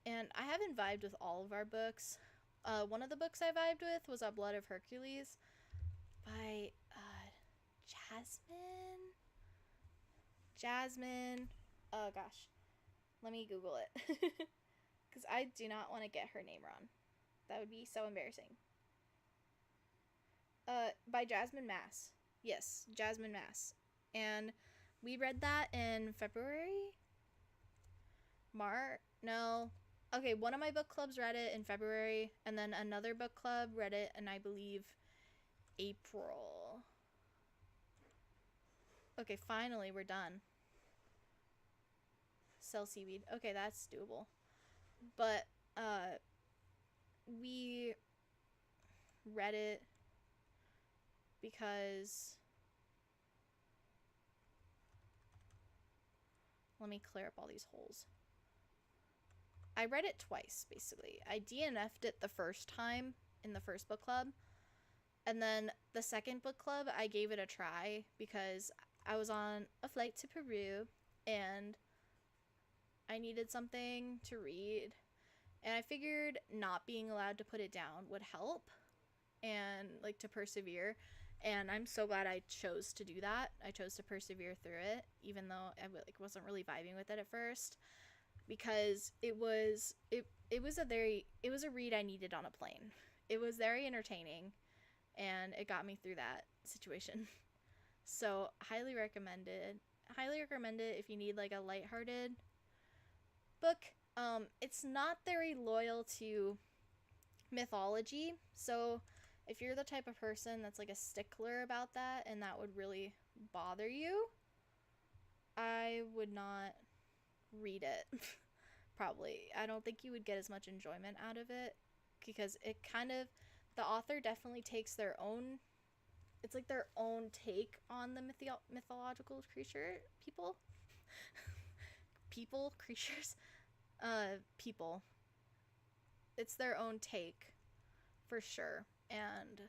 Speaker 1: And I haven't vibed with all of our books. One of the books I vibed with was A Blood of Hercules by Jasmine. Oh gosh. Let me Google it. Because I do not want to get her name wrong. That would be so embarrassing. By Jasmine Mass. Yes, Jasmine Mass. And we read that in February? No. Okay, one of my book clubs read it in February, and then another book club read it in, I believe, April. Okay, finally, we're done. Sell seaweed. Okay, that's doable. But, we read it because... Let me clear up all these holes. I read it twice, basically. I DNF'd it the first time in the first book club. And then the second book club, I gave it a try because I was on a flight to Peru and I needed something to read. And I figured not being allowed to put it down would help and like to persevere. And I'm so glad I chose to do that. I chose to persevere through it, even though I wasn't really vibing with it at first, because it was a read I needed on a plane. It was very entertaining, and it got me through that situation. So highly recommend it. Highly recommend it if you need like a lighthearted book. It's not very loyal to mythology, so if you're the type of person that's like a stickler about that and that would really bother you, I would not read it. Probably. I don't think you would get as much enjoyment out of it, because it kind of, the author definitely takes their own, it's like their own take on the mythological creature people. Creatures. People. It's their own take, for sure. And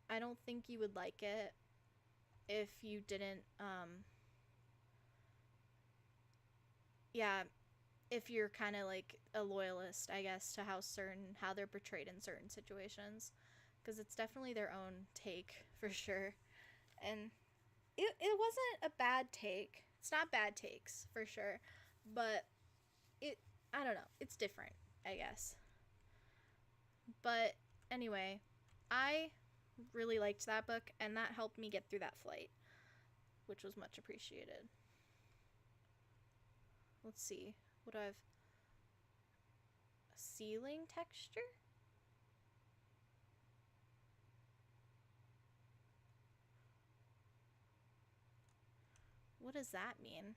Speaker 1: I don't think you would like it if you didn't, if you're kind of like a loyalist, I guess, to how they're portrayed in certain situations, because it's definitely their own take, for sure. And it wasn't a bad take. It's not bad takes, for sure, but I don't know, it's different, I guess. But anyway, I really liked that book, and that helped me get through that flight, which was much appreciated. Let's see. What do I have? A ceiling texture? What does that mean?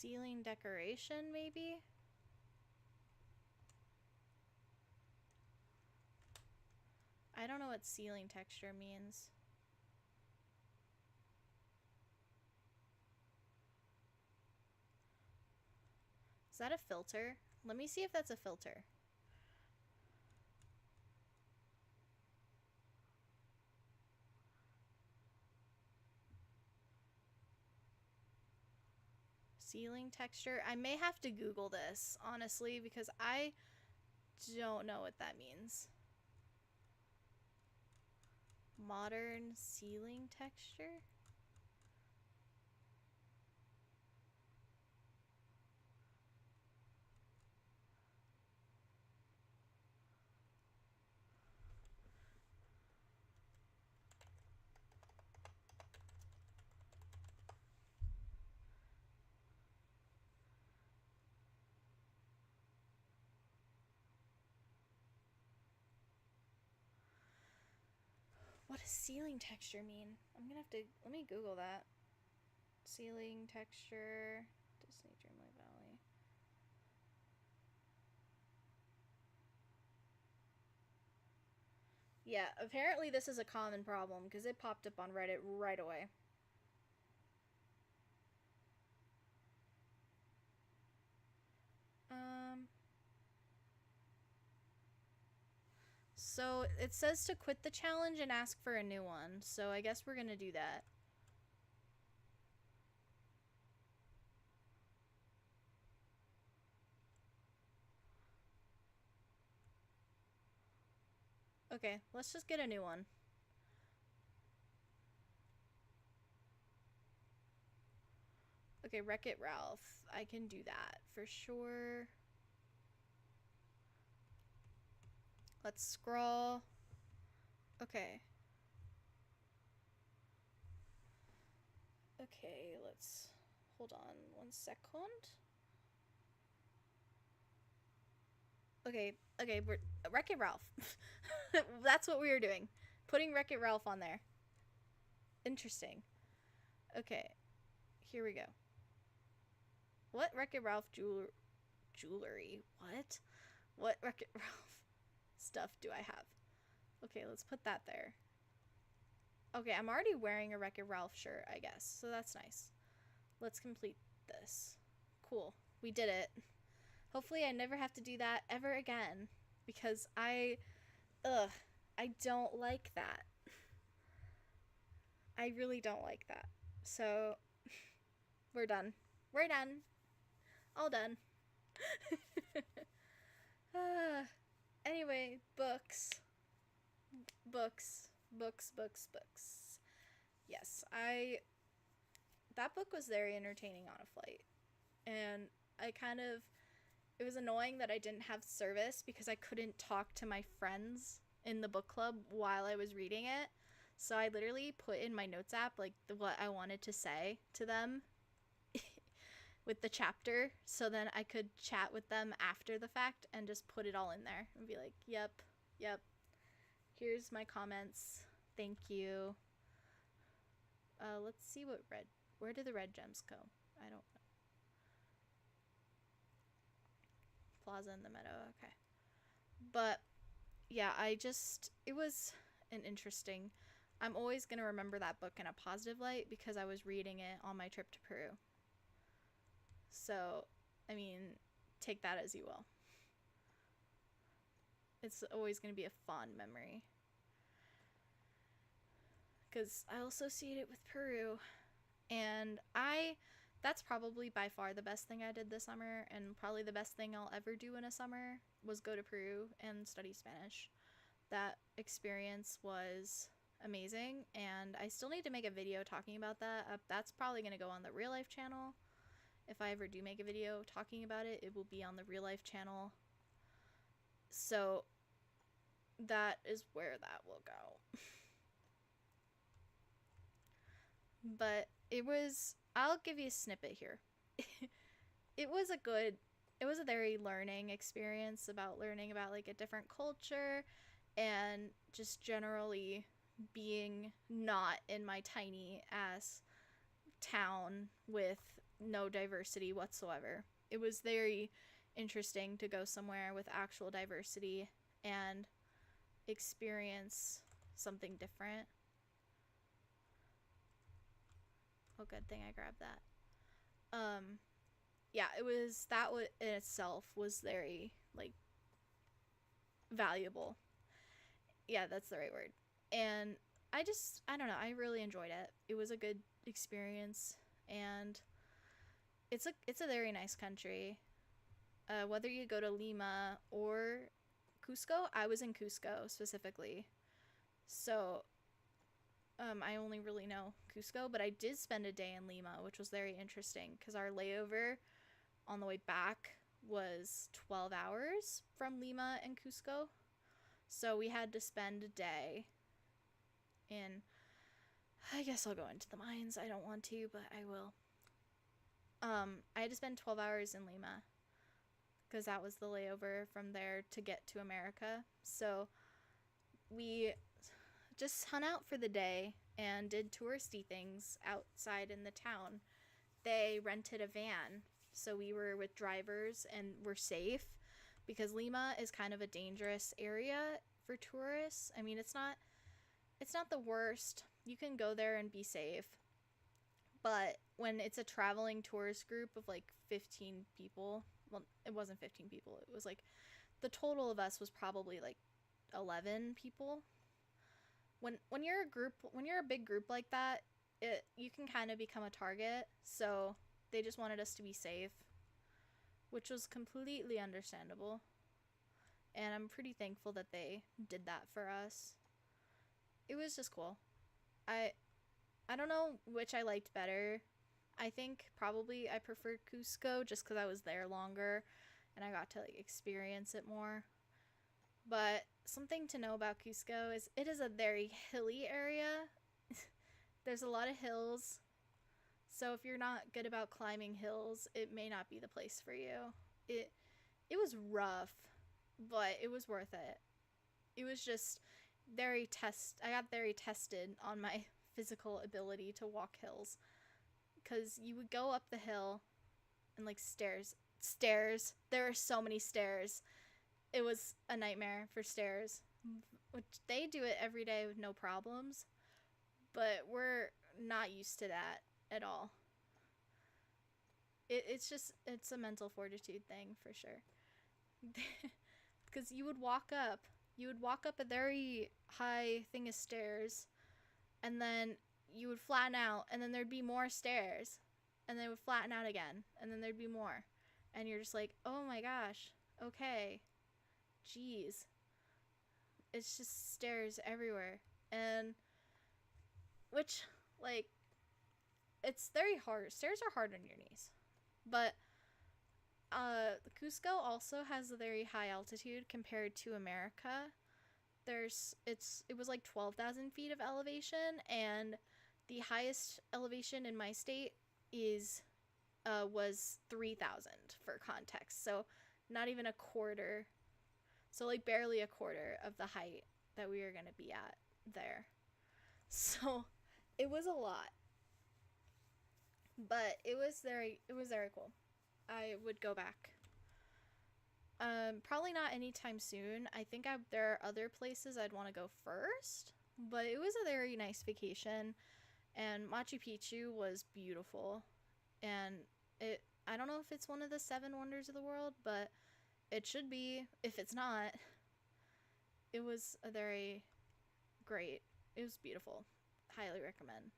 Speaker 1: Ceiling decoration, maybe? I don't know what ceiling texture means. Is that a filter? Let me see if that's a filter. Ceiling texture. I may have to Google this, honestly, because I don't know what that means. Modern ceiling texture? What does ceiling texture mean? I'm gonna have to, let me Google that. Ceiling texture, Disney Dreamlight Valley. Yeah, apparently this is a common problem because it popped up on Reddit right away. So it says to quit the challenge and ask for a new one. So I guess we're gonna do that. Okay, let's just get a new one. Okay, Wreck-It Ralph. I can do that for sure. Let's scroll. Okay. Okay, let's hold on 1 second. Okay, we're Wreck-It Ralph. That's what we were doing. Putting Wreck-It Ralph on there. Interesting. Okay, here we go. What Wreck-It Ralph jewelry? What Wreck-It Ralph stuff do I have? Okay, let's put that there. Okay, I'm already wearing a Wreck-It Ralph shirt, I guess, so that's nice. Let's complete this. Cool, we did it. Hopefully I never have to do that ever again, because I don't like that. I really don't like that. So, we're done. We're done. All done. Anyway, books. Yes, that book was very entertaining on a flight. And it was annoying that I didn't have service because I couldn't talk to my friends in the book club while I was reading it. So I literally put in my notes app like what I wanted to say to them with the chapter, so then I could chat with them after the fact and just put it all in there and be like, yep, here's my comments, thank you. Let's see where do the red gems go? I don't know. Plaza in the Meadow, okay. But yeah, it was an interesting, I'm always gonna remember that book in a positive light because I was reading it on my trip to Peru. So, I mean, take that as you will. It's always going to be a fond memory. Because I associate it with Peru. And that's probably by far the best thing I did this summer, and probably the best thing I'll ever do in a summer was go to Peru and study Spanish. That experience was amazing, and I still need to make a video talking about that. That's probably going to go on the Real Life channel. If I ever do make a video talking about it, it will be on the Real Life channel. So that is where that will go. But I'll give you a snippet here. It was a very learning experience about learning about like a different culture and just generally being not in my tiny ass town with no diversity whatsoever. It was very interesting to go somewhere with actual diversity and experience something different. Oh, good thing I grabbed that. Yeah, it was that in itself was very like valuable. Yeah, that's the right word. And I don't know, I really enjoyed it. It was a good experience, and it's a very nice country. Whether you go to Lima or Cusco, I was in Cusco specifically. So I only really know Cusco, but I did spend a day in Lima, which was very interesting because our layover on the way back was 12 hours from Lima and Cusco. So we had to spend a day in, I guess I'll go into the mines. I don't want to, but I will. I had to spend 12 hours in Lima because that was the layover from there to get to America. So we just hung out for the day and did touristy things outside in the town. They rented a van, so we were with drivers and were safe because Lima is kind of a dangerous area for tourists. I mean, it's not the worst. You can go there and be safe. But when it's a traveling tourist group of like 15 people, well, it wasn't 15 people. It was like the total of us was probably like 11 people. When you're a big group like that, you can kind of become a target. So they just wanted us to be safe, which was completely understandable. And I'm pretty thankful that they did that for us. It was just cool. I don't know which I liked better. I think probably I preferred Cusco just because I was there longer and I got to like experience it more. But something to know about Cusco is it is a very hilly area. There's a lot of hills. So if you're not good about climbing hills, it may not be the place for you. It was rough, but it was worth it. It was just I got very tested on my physical ability to walk hills, because you would go up the hill and like stairs, there are so many stairs. It was a nightmare for stairs, which they do it every day with no problems, but we're not used to that at all. It's a mental fortitude thing for sure. Because you would walk up a very high thing of stairs, and then you would flatten out, and then there'd be more stairs, and they would flatten out again, and then there'd be more, and you're just like, oh my gosh, okay, jeez, it's just stairs everywhere. And which, like, it's very hard. Stairs are hard on your knees, but Cusco also has a very high altitude compared to America. It was like 12,000 feet of elevation, and the highest elevation in my state was 3,000 for context. So not even a quarter. So like barely a quarter of the height that we were going to be at there. So it was a lot. But it was very cool. I would go back. Probably not anytime soon. I think there are other places I'd want to go first, but it was a very nice vacation, and Machu Picchu was beautiful, and I don't know if it's one of the 7 wonders of the world, but it should be. If it's not, it was it was beautiful. Highly recommend.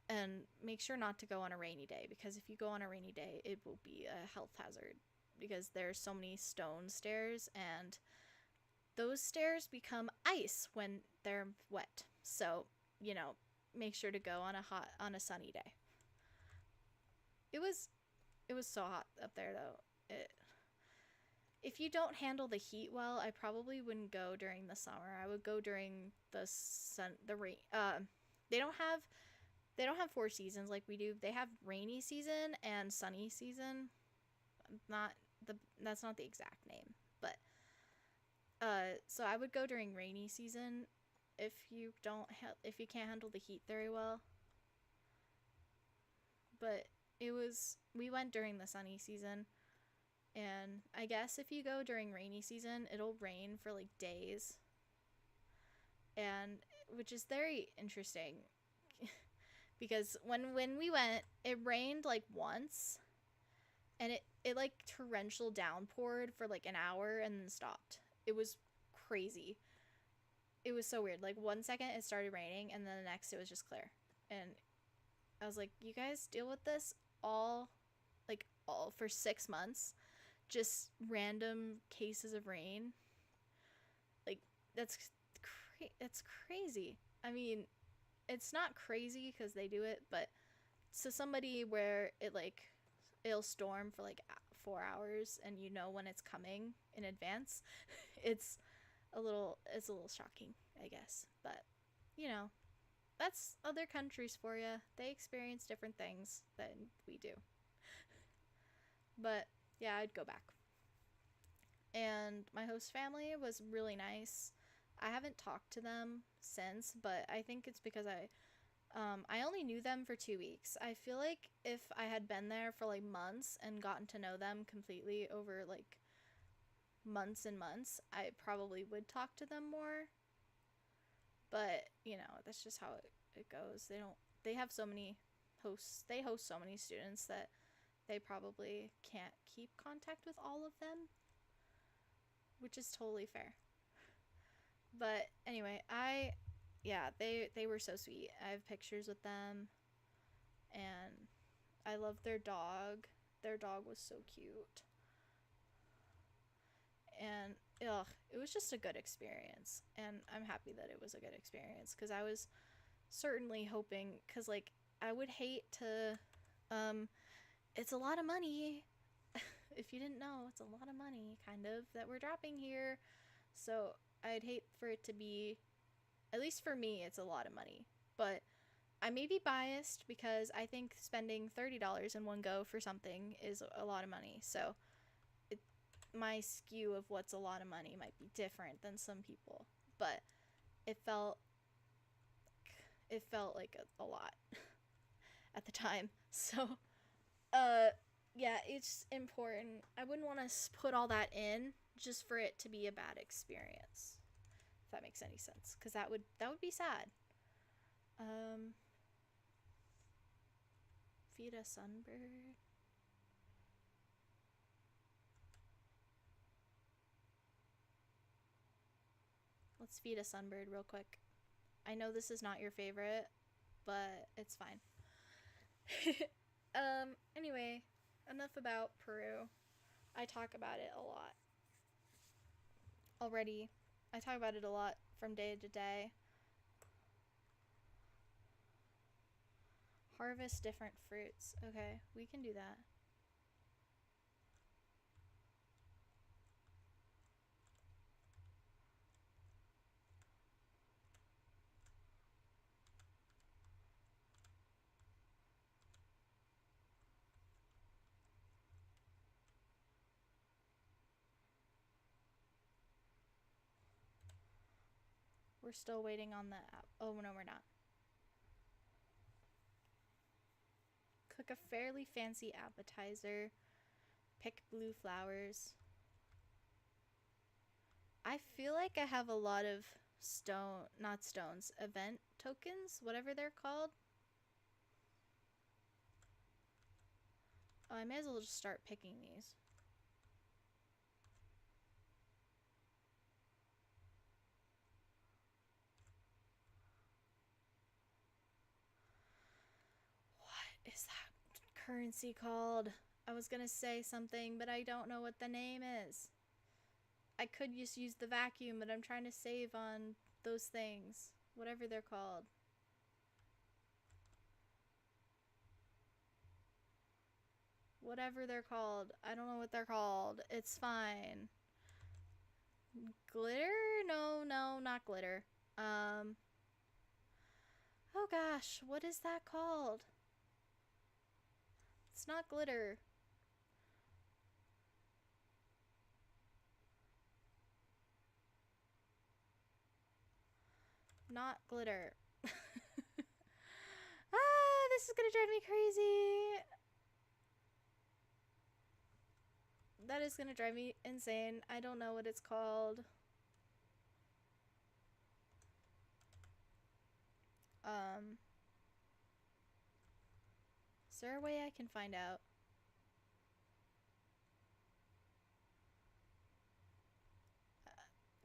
Speaker 1: And make sure not to go on a rainy day, because if you go on a rainy day, it will be a health hazard, because there's so many stone stairs, and those stairs become ice when they're wet. So, make sure to go on a sunny day. It was so hot up there though. If you don't handle the heat well, I probably wouldn't go during the summer. I would go during the rain. They don't have 4 seasons like we do. They have rainy season and sunny season. That's not the exact name, but so I would go during rainy season if you can't handle the heat very well. But We went during the sunny season, and I guess if you go during rainy season, it'll rain for like days, and which is very interesting because when we went, it rained like once, and it like torrential downpoured for like an hour and then stopped. It was crazy. It was so weird. Like 1 second it started raining, and then the next it was just clear. And I was like, you guys deal with this all all for 6 months, just random cases of rain. Like that's that's crazy. I mean, it's not crazy because they do it, but to somebody where it'll storm for like 4 hours and you know when it's coming in advance, it's it's a little shocking, I guess. But you know, that's other countries for you. They experience different things than we do. But yeah, I'd go back. And my host family was really nice. I haven't talked to them since, but I think it's because I only knew them for 2 weeks. I feel like if I had been there for like months and gotten to know them completely over like months and months, I probably would talk to them more. But, you know, that's just how it goes. They have so many hosts, they host so many students that they probably can't keep contact with all of them, which is totally fair. But anyway, yeah, they were so sweet. I have pictures with them, and I love their dog. Their dog was so cute. And it was just a good experience, and I'm happy that it was a good experience because I was certainly hoping, because like I would hate to it's a lot of money. If you didn't know, it's a lot of money kind of that we're dropping here. So I'd hate for it to be, at least for me, it's a lot of money. But I may be biased because I think spending $30 in one go for something is a lot of money. So my skew of what's a lot of money might be different than some people. But it felt like a lot at the time. So yeah, it's important. I wouldn't want to put all that in just for it to be a bad experience, if that makes any sense, because that would be sad. Feed a sunbird. Let's feed a sunbird real quick. I know this is not your favorite, but it's fine. Anyway, enough about Peru. I talk about it a lot already. I talk about it a lot from day to day. Harvest different fruits. Okay, we can do that. We're still waiting on the app. Oh, no, we're not. Cook a fairly fancy appetizer. Pick blue flowers. I feel like I have a lot of not stones, event tokens, whatever they're called. Oh, I may as well just start picking these. What is that currency called? I was gonna say something, but I don't know what the name is. I could just use the vacuum, but I'm trying to save on those things. Whatever they're called. Whatever they're called. I don't know what they're called. It's fine. Glitter? No, not glitter. Oh gosh, what is that called? It's not glitter. Not glitter. This is gonna drive me crazy. That is gonna drive me insane. I don't know what it's called. Is there a way I can find out?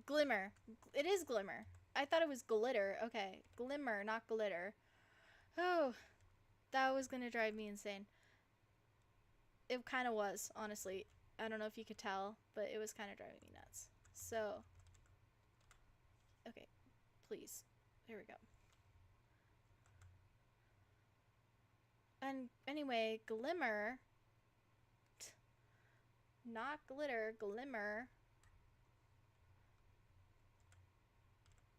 Speaker 1: Glimmer. It is glimmer. I thought it was glitter. Okay. Glimmer, not glitter. Oh, that was gonna drive me insane. It kind of was, honestly. I don't know if you could tell, but it was kind of driving me nuts. So, okay, please. Here we go. And anyway, glimmer, not glitter, glimmer.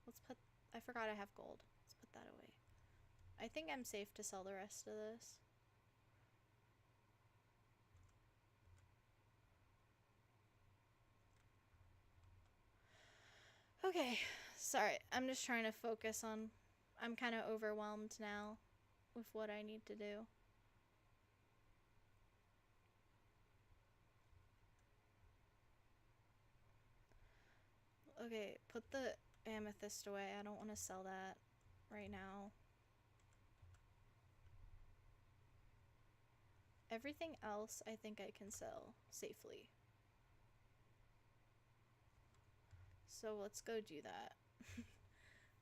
Speaker 1: Let's put, I forgot I have gold. Let's put that away. I think I'm safe to sell the rest of this. Okay, sorry. I'm just trying to focus on, I'm kind of overwhelmed now with what I need to do. Okay, put the amethyst away. I don't want to sell that right now. Everything else I think I can sell safely. So let's go do that.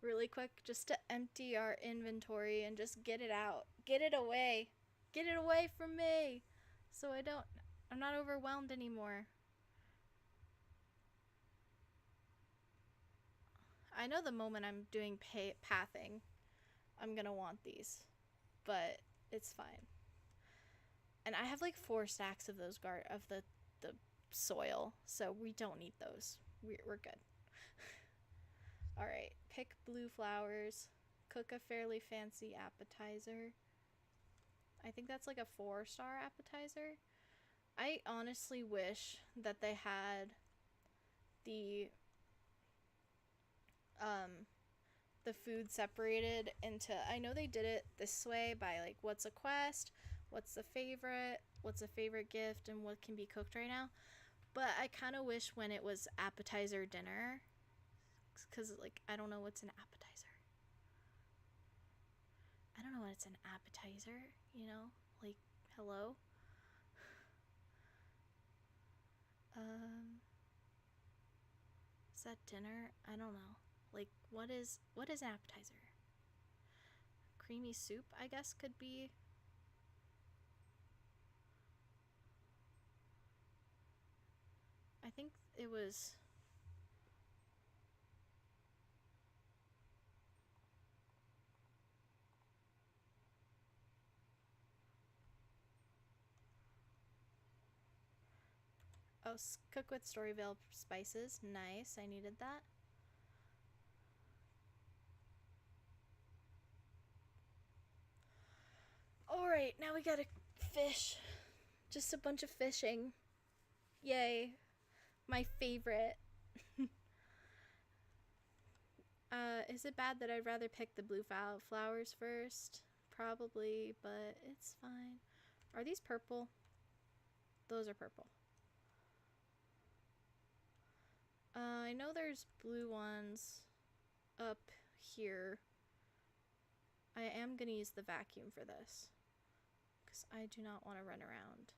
Speaker 1: Really quick, just to empty our inventory and just get it out. Get it away. Get it away from me. So I'm not overwhelmed anymore. I know the moment I'm doing pathing, I'm gonna want these, but it's fine. And I have like 4 stacks of those of the soil, so we don't need those. We're good. All right, pick blue flowers, cook a fairly fancy appetizer. I think that's like a 4-star appetizer. I honestly wish that they had the food separated into, I know they did it this way by like what's a quest, what's a favorite gift, and what can be cooked right now. But I kind of wish when it was appetizer dinner, because like I don't know what's an appetizer. I don't know what's an appetizer, you know? Like, hello? Is that dinner? I don't know. Like, what is an appetizer? Creamy soup, I guess, could be. I think it was. Oh, cook with Storyville spices. Nice, I needed that. Alright, now we gotta fish. Just a bunch of fishing. Yay. My favorite. Is it bad that I'd rather pick the blue flowers first? Probably, but it's fine. Are these purple? Those are purple. I know there's blue ones up here. I am gonna use the vacuum for this, because I do not want to run around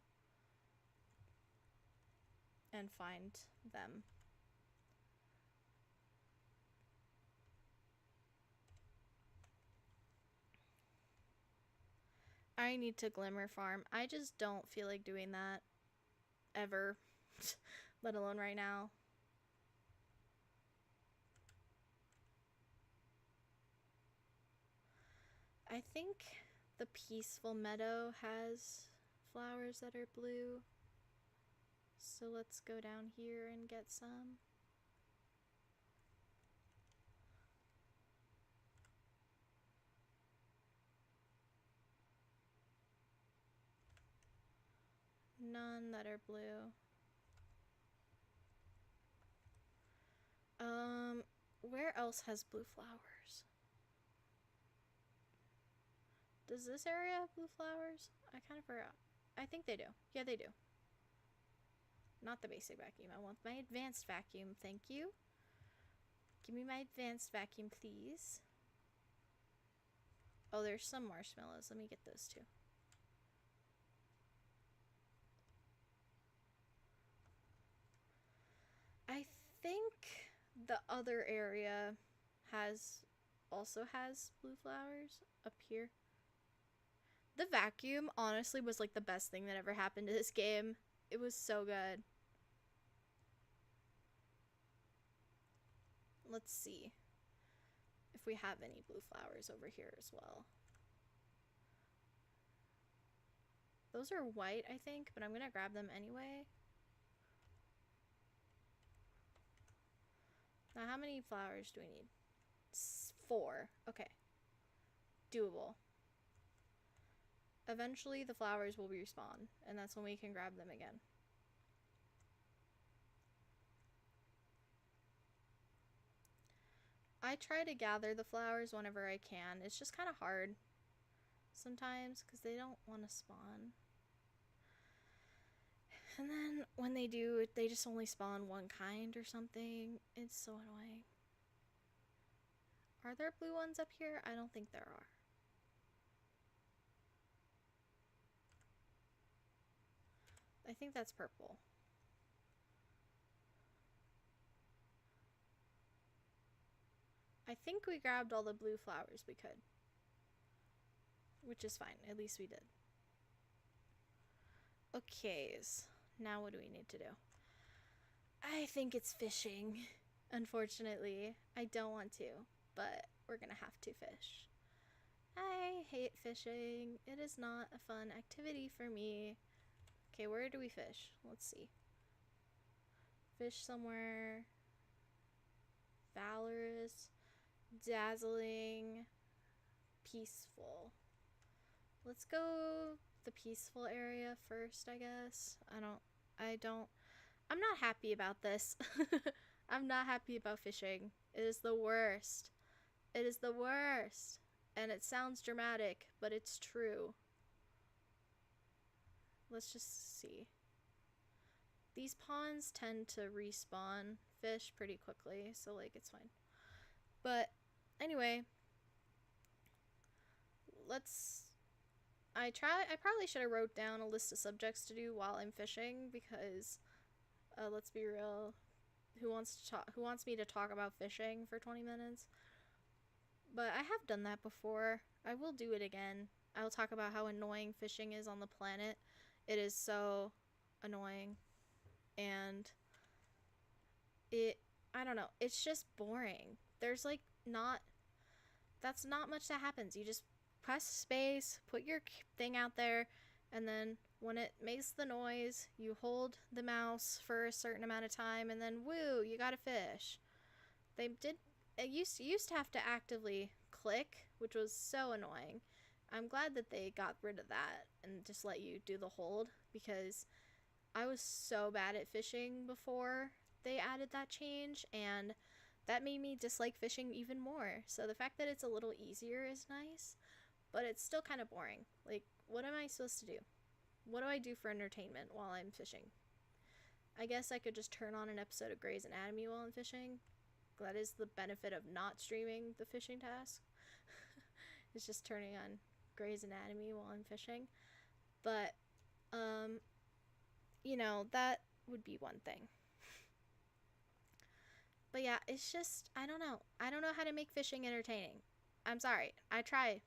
Speaker 1: and find them. I need to glimmer farm. I just don't feel like doing that ever, let alone right now. I think the peaceful meadow has flowers that are blue. So let's go down here and get some. None that are blue. Where else has blue flowers? Does this area have blue flowers? I kind of forgot. I think they do. Yeah, they do. Not the basic vacuum. I want my advanced vacuum. Thank you. Give me my advanced vacuum, please. Oh, there's some marshmallows. Let me get those too. I think the other area also has blue flowers up here. The vacuum honestly was like the best thing that ever happened to this game. It was so good. Let's see if we have any blue flowers over here as well. Those are white, I think, but I'm gonna grab them anyway. Now, how many flowers do we need? 4. Okay. Doable. Eventually, the flowers will respawn, and that's when we can grab them again. I try to gather the flowers whenever I can. It's just kind of hard sometimes because they don't want to spawn. And then when they do, they just only spawn one kind or something. It's so annoying. Are there blue ones up here? I don't think there are. I think that's purple. I think we grabbed all the blue flowers we could. Which is fine. At least we did. Okay, now what do we need to do? I think it's fishing. Unfortunately, I don't want to, but we're gonna have to fish. I hate fishing. It is not a fun activity for me. Okay, where do we fish? Let's see. Fish somewhere. Valorous. Dazzling. Peaceful. Let's go the peaceful area first, I guess. I'm not happy about this. I'm not happy about fishing. It is the worst. It is the worst. And it sounds dramatic, but it's true. Let's just see. These ponds tend to respawn fish pretty quickly, so like it's fine. But anyway, I probably should have wrote down a list of subjects to do while I'm fishing because let's be real, who wants me to talk about fishing for 20 minutes? But I have done that before. I will do it again. I will talk about how annoying fishing is on the planet. It is so annoying. And I don't know, it's just boring. There's like that's not much that happens. You just press space, put your thing out there, and then when it makes the noise, you hold the mouse for a certain amount of time, and then woo, you got a fish. It used to have to actively click, which was so annoying. I'm glad that they got rid of that and just let you do the hold, because I was so bad at fishing before they added that change, and that made me dislike fishing even more. So the fact that it's a little easier is nice, but it's still kind of boring. Like, what am I supposed to do? What do I do for entertainment while I'm fishing? I guess I could just turn on an episode of Grey's Anatomy while I'm fishing. That is the benefit of not streaming the fishing task. It's just turning on Grey's Anatomy while I'm fishing. But, you know, that would be one thing. But yeah, it's just, I don't know. I don't know how to make fishing entertaining. I'm sorry. I try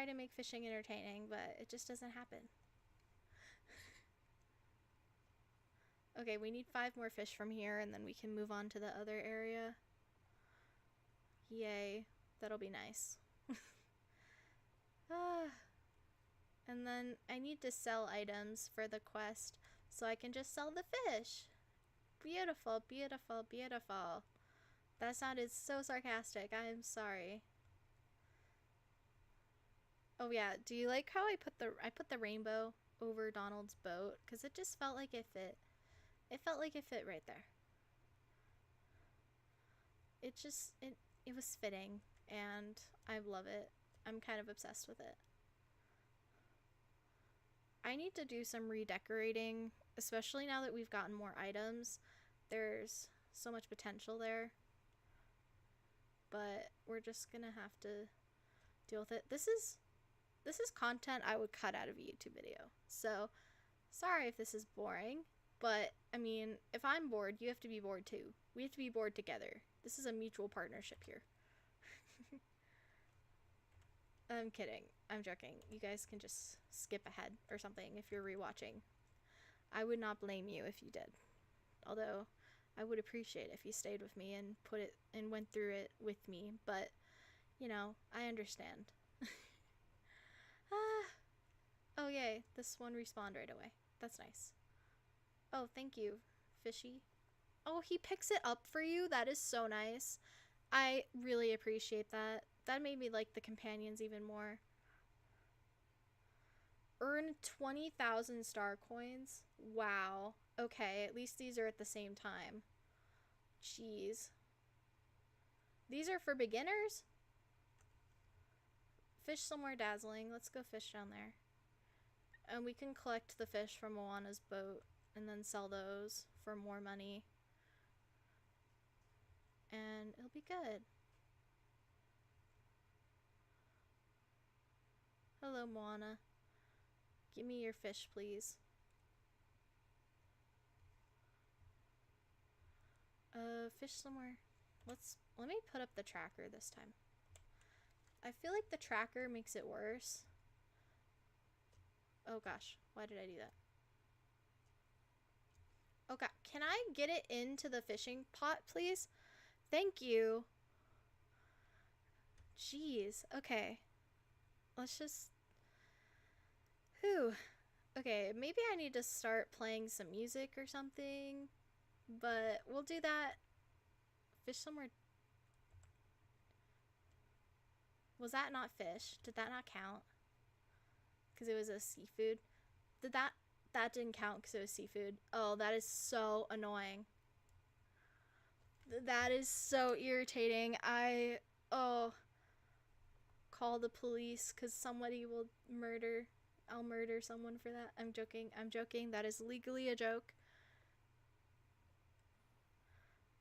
Speaker 1: to make fishing entertaining, but it just doesn't happen. Okay, we need 5 more fish from here, and then we can move on to the other area. Yay. That'll be nice. And then I need to sell items for the quest, so I can just sell the fish. Beautiful, beautiful, beautiful. That sounded so sarcastic. I'm sorry. Oh yeah, do you like how I put the rainbow over Donald's boat? Because it just felt like it fit. It felt like it fit right there. It was fitting, and I love it. I'm kind of obsessed with it. I need to do some redecorating, especially now that we've gotten more items. There's so much potential there. But we're just gonna have to deal with it. This is content I would cut out of a YouTube video. So sorry if this is boring, but I mean, if I'm bored, you have to be bored too. We have to be bored together. This is a mutual partnership here. I'm kidding. I'm joking. You guys can just skip ahead or something if you're rewatching. I would not blame you if you did. Although I would appreciate if you stayed with me and put it and went through it with me, but you know, I understand. Oh yay, this one respawned right away. That's nice. Oh, thank you, fishy. Oh, he picks it up for you? That is so nice. I really appreciate that. That made me like the companions even more. Earn 20,000 star coins? Wow. Okay, at least these are at the same time. Jeez. These are for beginners? Fish somewhere dazzling. Let's go fish down there. And we can collect the fish from Moana's boat and then sell those for more money. And it'll be good. Hello, Moana. Give me your fish, please. Fish somewhere. Let me put up the tracker this time. I feel like the tracker makes it worse. Oh gosh, why did I do that? Okay, can I get it into the fishing pot, please? Thank you. Jeez, okay. Let's just... Whew. Okay, maybe I need to start playing some music or something. But we'll do that. Fish somewhere. Was that not fish? Did that not count? Because it was a seafood. That didn't count because it was seafood. Oh, that is so annoying. That is so irritating. Oh, call the police because somebody will murder. I'll murder someone for that. I'm joking. I'm joking. That is legally a joke.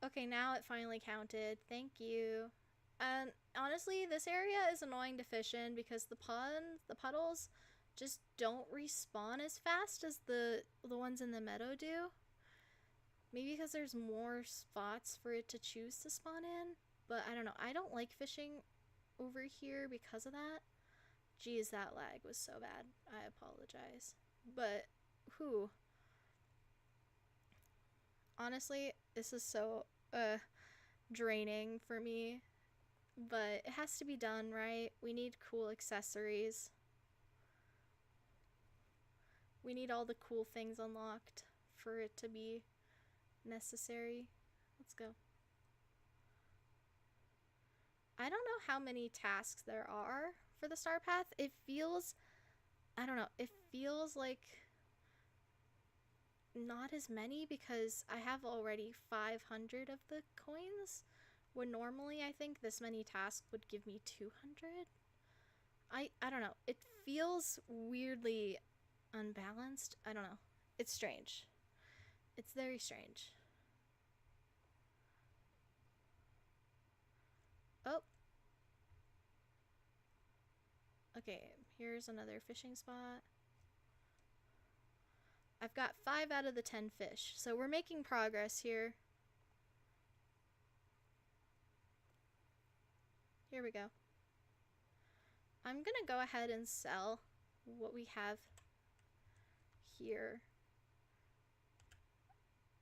Speaker 1: Okay, now it finally counted. Thank you. And honestly, this area is annoying to fish in because the puddles just don't respawn as fast as the ones in the meadow do. Maybe because there's more spots for it to choose to spawn in, but I don't know. I don't like fishing over here because of that. Geez, that lag was so bad. I apologize. But, whew. Honestly, this is so, draining for me. But it has to be done, right? We need cool accessories. We need all the cool things unlocked for it to be necessary. Let's go. I don't know how many tasks there are for the Starpath. It feels, I don't know, it feels like not as many because I have already 500 of the coins, when normally I think this many tasks would give me 200. I don't know. It feels weirdly unbalanced. I don't know. It's strange. It's very strange. Oh. Okay, here's another fishing spot. I've got 5 out of the 10 fish, so we're making progress here. Here we go. I'm gonna go ahead and sell what we have here.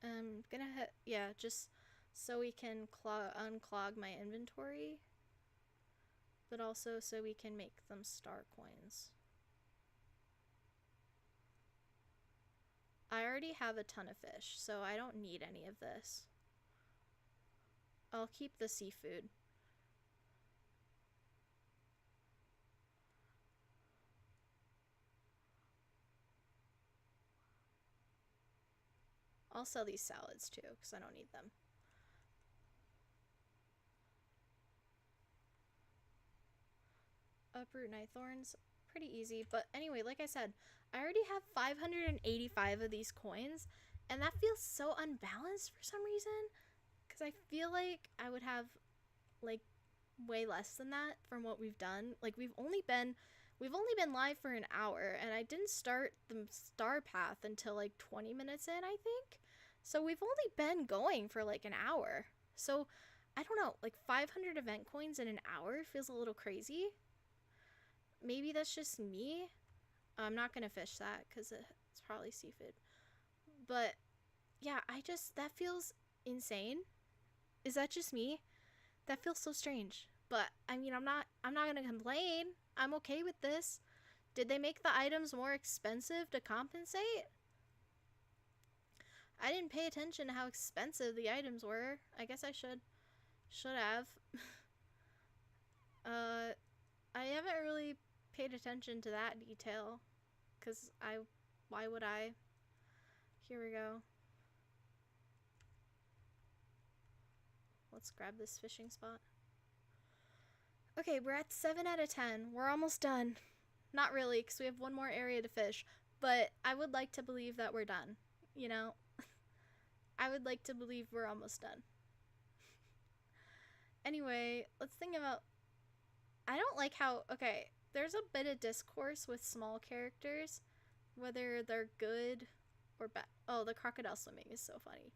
Speaker 1: I'm gonna yeah, just so we can unclog my inventory, but also so we can make them star coins. I already have a ton of fish, so I don't need any of this. I'll keep the seafood. I'll sell these salads too, because I don't need them. Uproot night thorns. pretty easy. But anyway, like I said, I already have 585 of these coins, and that feels so unbalanced for some reason, because I feel like I would have like way less than that from what we've done. Like we've only been live for an hour, and I didn't start the Starpath until like 20 minutes in, I think. So we've only been going for like an hour. So I don't know, like 500 event coins in an hour feels a little crazy. Maybe that's just me. I'm not gonna fish that because it's probably seafood. But yeah, that feels insane. Is that just me? That feels so strange. But I mean, I'm not gonna complain. I'm okay with this. Did they make the items more expensive to compensate? I didn't pay attention to how expensive the items were. I guess I should have. I haven't really paid attention to that detail, cause why would I? Here we go. Let's grab this fishing spot. Okay, we're at 7 out of 10. We're almost done. Not really, because we have one more area to fish. But I would like to believe that we're done. You know? I would like to believe we're almost done. Anyway, let's think about... I don't like how... Okay, there's a bit of discourse with small characters. Whether they're good or bad. Oh, the crocodile swimming is so funny.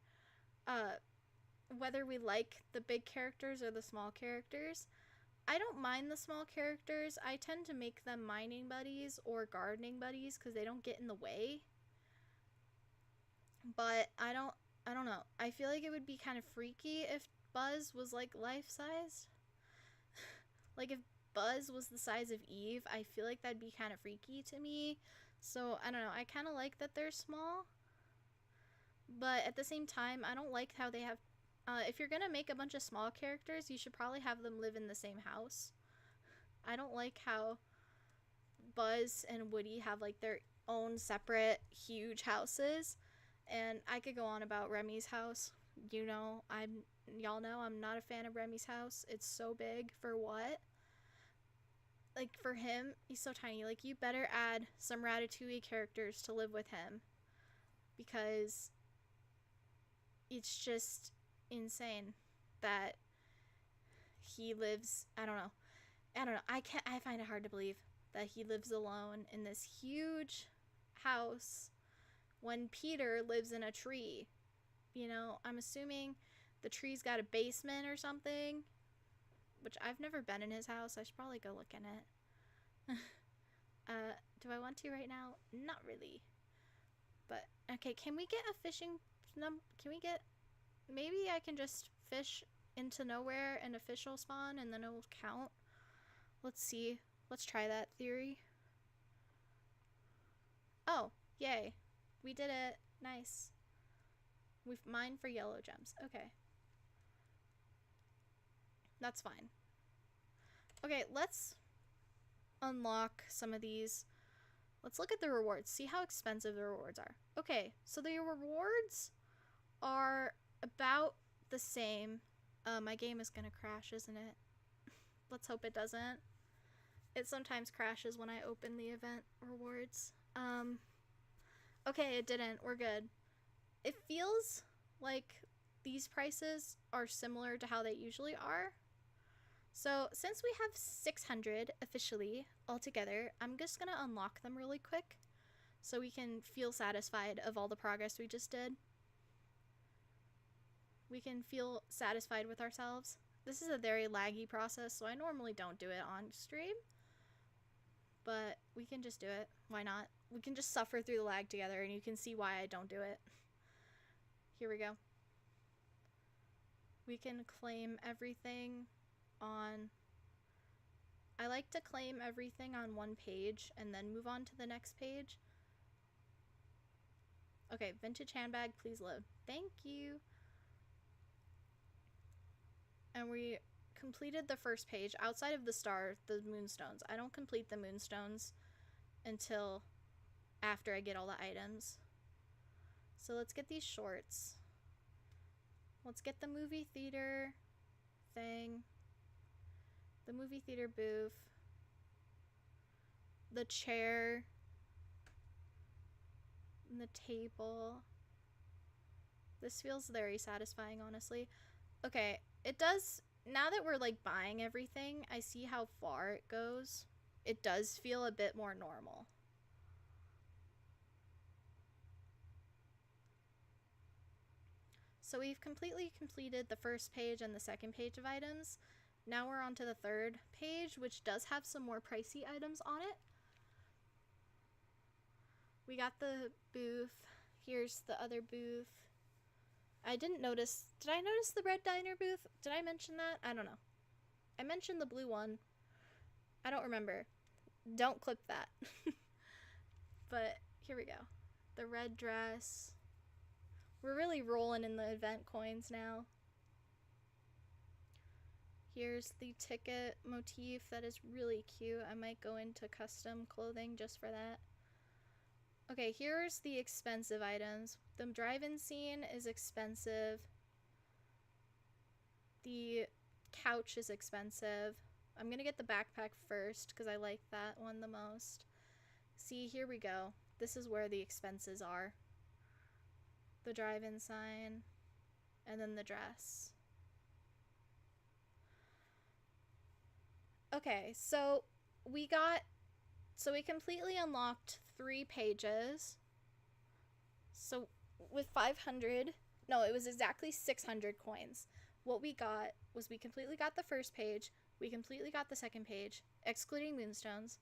Speaker 1: Whether we like the big characters or the small characters... I don't mind the small characters. I tend to make them mining buddies or gardening buddies because they don't get in the way. But I don't know. I feel like it would be kind of freaky if Buzz was like life-sized. Like if Buzz was the size of Eve, I feel like that'd be kind of freaky to me. So I don't know. I kind of like that they're small. But at the same time, I don't like how they have... if you're gonna make a bunch of small characters, you should probably have them live in the same house. I don't like how Buzz and Woody have like their own separate huge houses. And I could go on about Remy's house. Y'all know I'm not a fan of Remy's house. It's so big for what? Like for him, he's so tiny. Like you better add some Ratatouille characters to live with him, because it's just insane that he lives... I don't know. I find it hard to believe that he lives alone in this huge house when Peter lives in a tree. You know, I'm assuming the tree's got a basement or something, which I've never been in his house. I should probably go look in it. Do I want to right now? Not really. But okay, can we get a fishing can we get... Maybe I can just fish into nowhere and a fish will spawn and then it will count. Let's see. Let's try that theory. Oh, yay. We did it. Nice. We've mined for yellow gems. Okay. That's fine. Okay, let's unlock some of these. Let's look at the rewards. See how expensive the rewards are. Okay, so the rewards are about the same. My game is gonna crash, isn't it? Let's hope it doesn't. It sometimes crashes when I open the event rewards. Okay, it didn't. We're good. It feels like these prices are similar to how they usually are. So since we have 600 officially altogether, I'm just gonna unlock them really quick so we can feel satisfied of all the progress we just did. We can feel satisfied with ourselves. This is a very laggy process, so I normally don't do it on stream. But we can just do it. Why not? We can just suffer through the lag together and you can see why I don't do it. Here we go. We can claim everything on... I like to claim everything on one page and then move on to the next page. Okay, vintage handbag, please load. Thank you. And we completed the first page outside of the moonstones. I don't complete the moonstones until after I get all the items. So let's get these shorts. Let's get the movie theater thing. The movie theater booth. the chair and the table. This feels very satisfying, honestly. Okay, it does, now that we're like buying everything, I see how far it goes. It does feel a bit more normal. So we've completely completed the first page and the second page of items. Now we're on to the third page, which does have some more pricey items on it. We got the booth. Here's the other booth. I didn't notice. Did I notice the red diner booth? Did I mention that? I don't know. I mentioned the blue one. I don't remember. Don't clip that. But here we go. The red dress. We're really rolling in the event coins now. Here's the ticket motif that is really cute. I might go into custom clothing just for that. Okay, here's the expensive items. The drive-in scene is expensive. The couch is expensive. I'm gonna get the backpack first because I like that one the most. See, here we go. This is where the expenses are. The drive-in sign, and then the dress. Okay, so we completely unlocked 3 pages. So with 500, no, it was exactly 600 coins. What we got was we completely got the first page, we completely got the second page, excluding moonstones.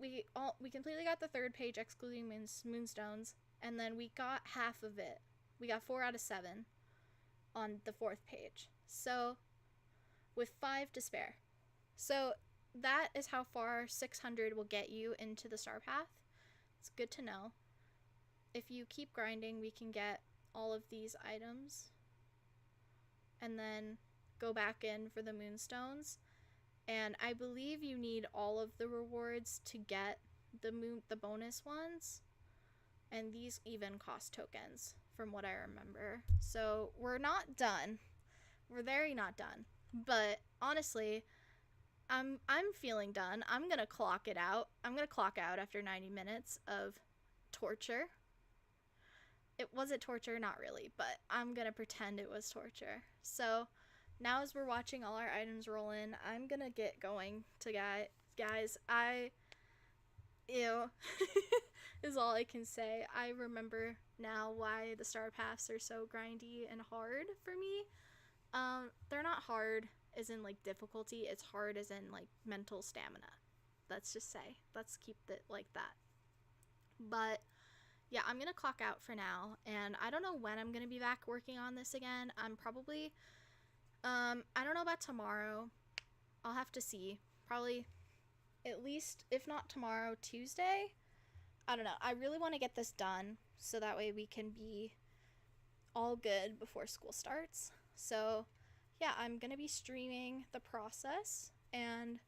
Speaker 1: We completely got the third page, excluding moonstones, and then we got half of it. We got 4 out of 7 on the 4th page. So with 5 to spare. So that is how far 600 will get you into the Starpath. It's good to know. If you keep grinding, we can get all of these items and then go back in for the moonstones. And I believe you need all of the rewards to get the bonus ones. And these even cost tokens, from what I remember. So we're not done. We're very not done. But honestly, I'm feeling done. I'm gonna clock it out. I'm gonna clock out after 90 minutes of torture. Was it torture? Not really, but I'm gonna pretend it was torture. So now as we're watching all our items roll in, I'm gonna get going to guys. Ew. Is all I can say. I remember now why the Starpaths are so grindy and hard for me. They're not hard as in like difficulty, it's hard as in like mental stamina. Let's just say. Let's keep it like that. But yeah, I'm gonna clock out for now, and I don't know when I'm gonna be back working on this again. I'm probably I don't know about tomorrow. I'll have to see. Probably at least, if not tomorrow, Tuesday. I don't know. I really want to get this done so that way we can be all good before school starts. So yeah, I'm gonna be streaming the process, and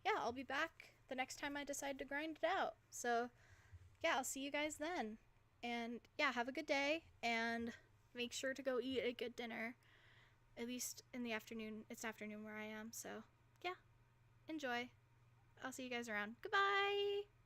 Speaker 1: yeah, I'll be back the next time I decide to grind it out. So yeah, I'll see you guys then. And yeah, have a good day, and make sure to go eat a good dinner, at least in the afternoon. It's afternoon where I am, so yeah, enjoy. I'll see you guys around. Goodbye!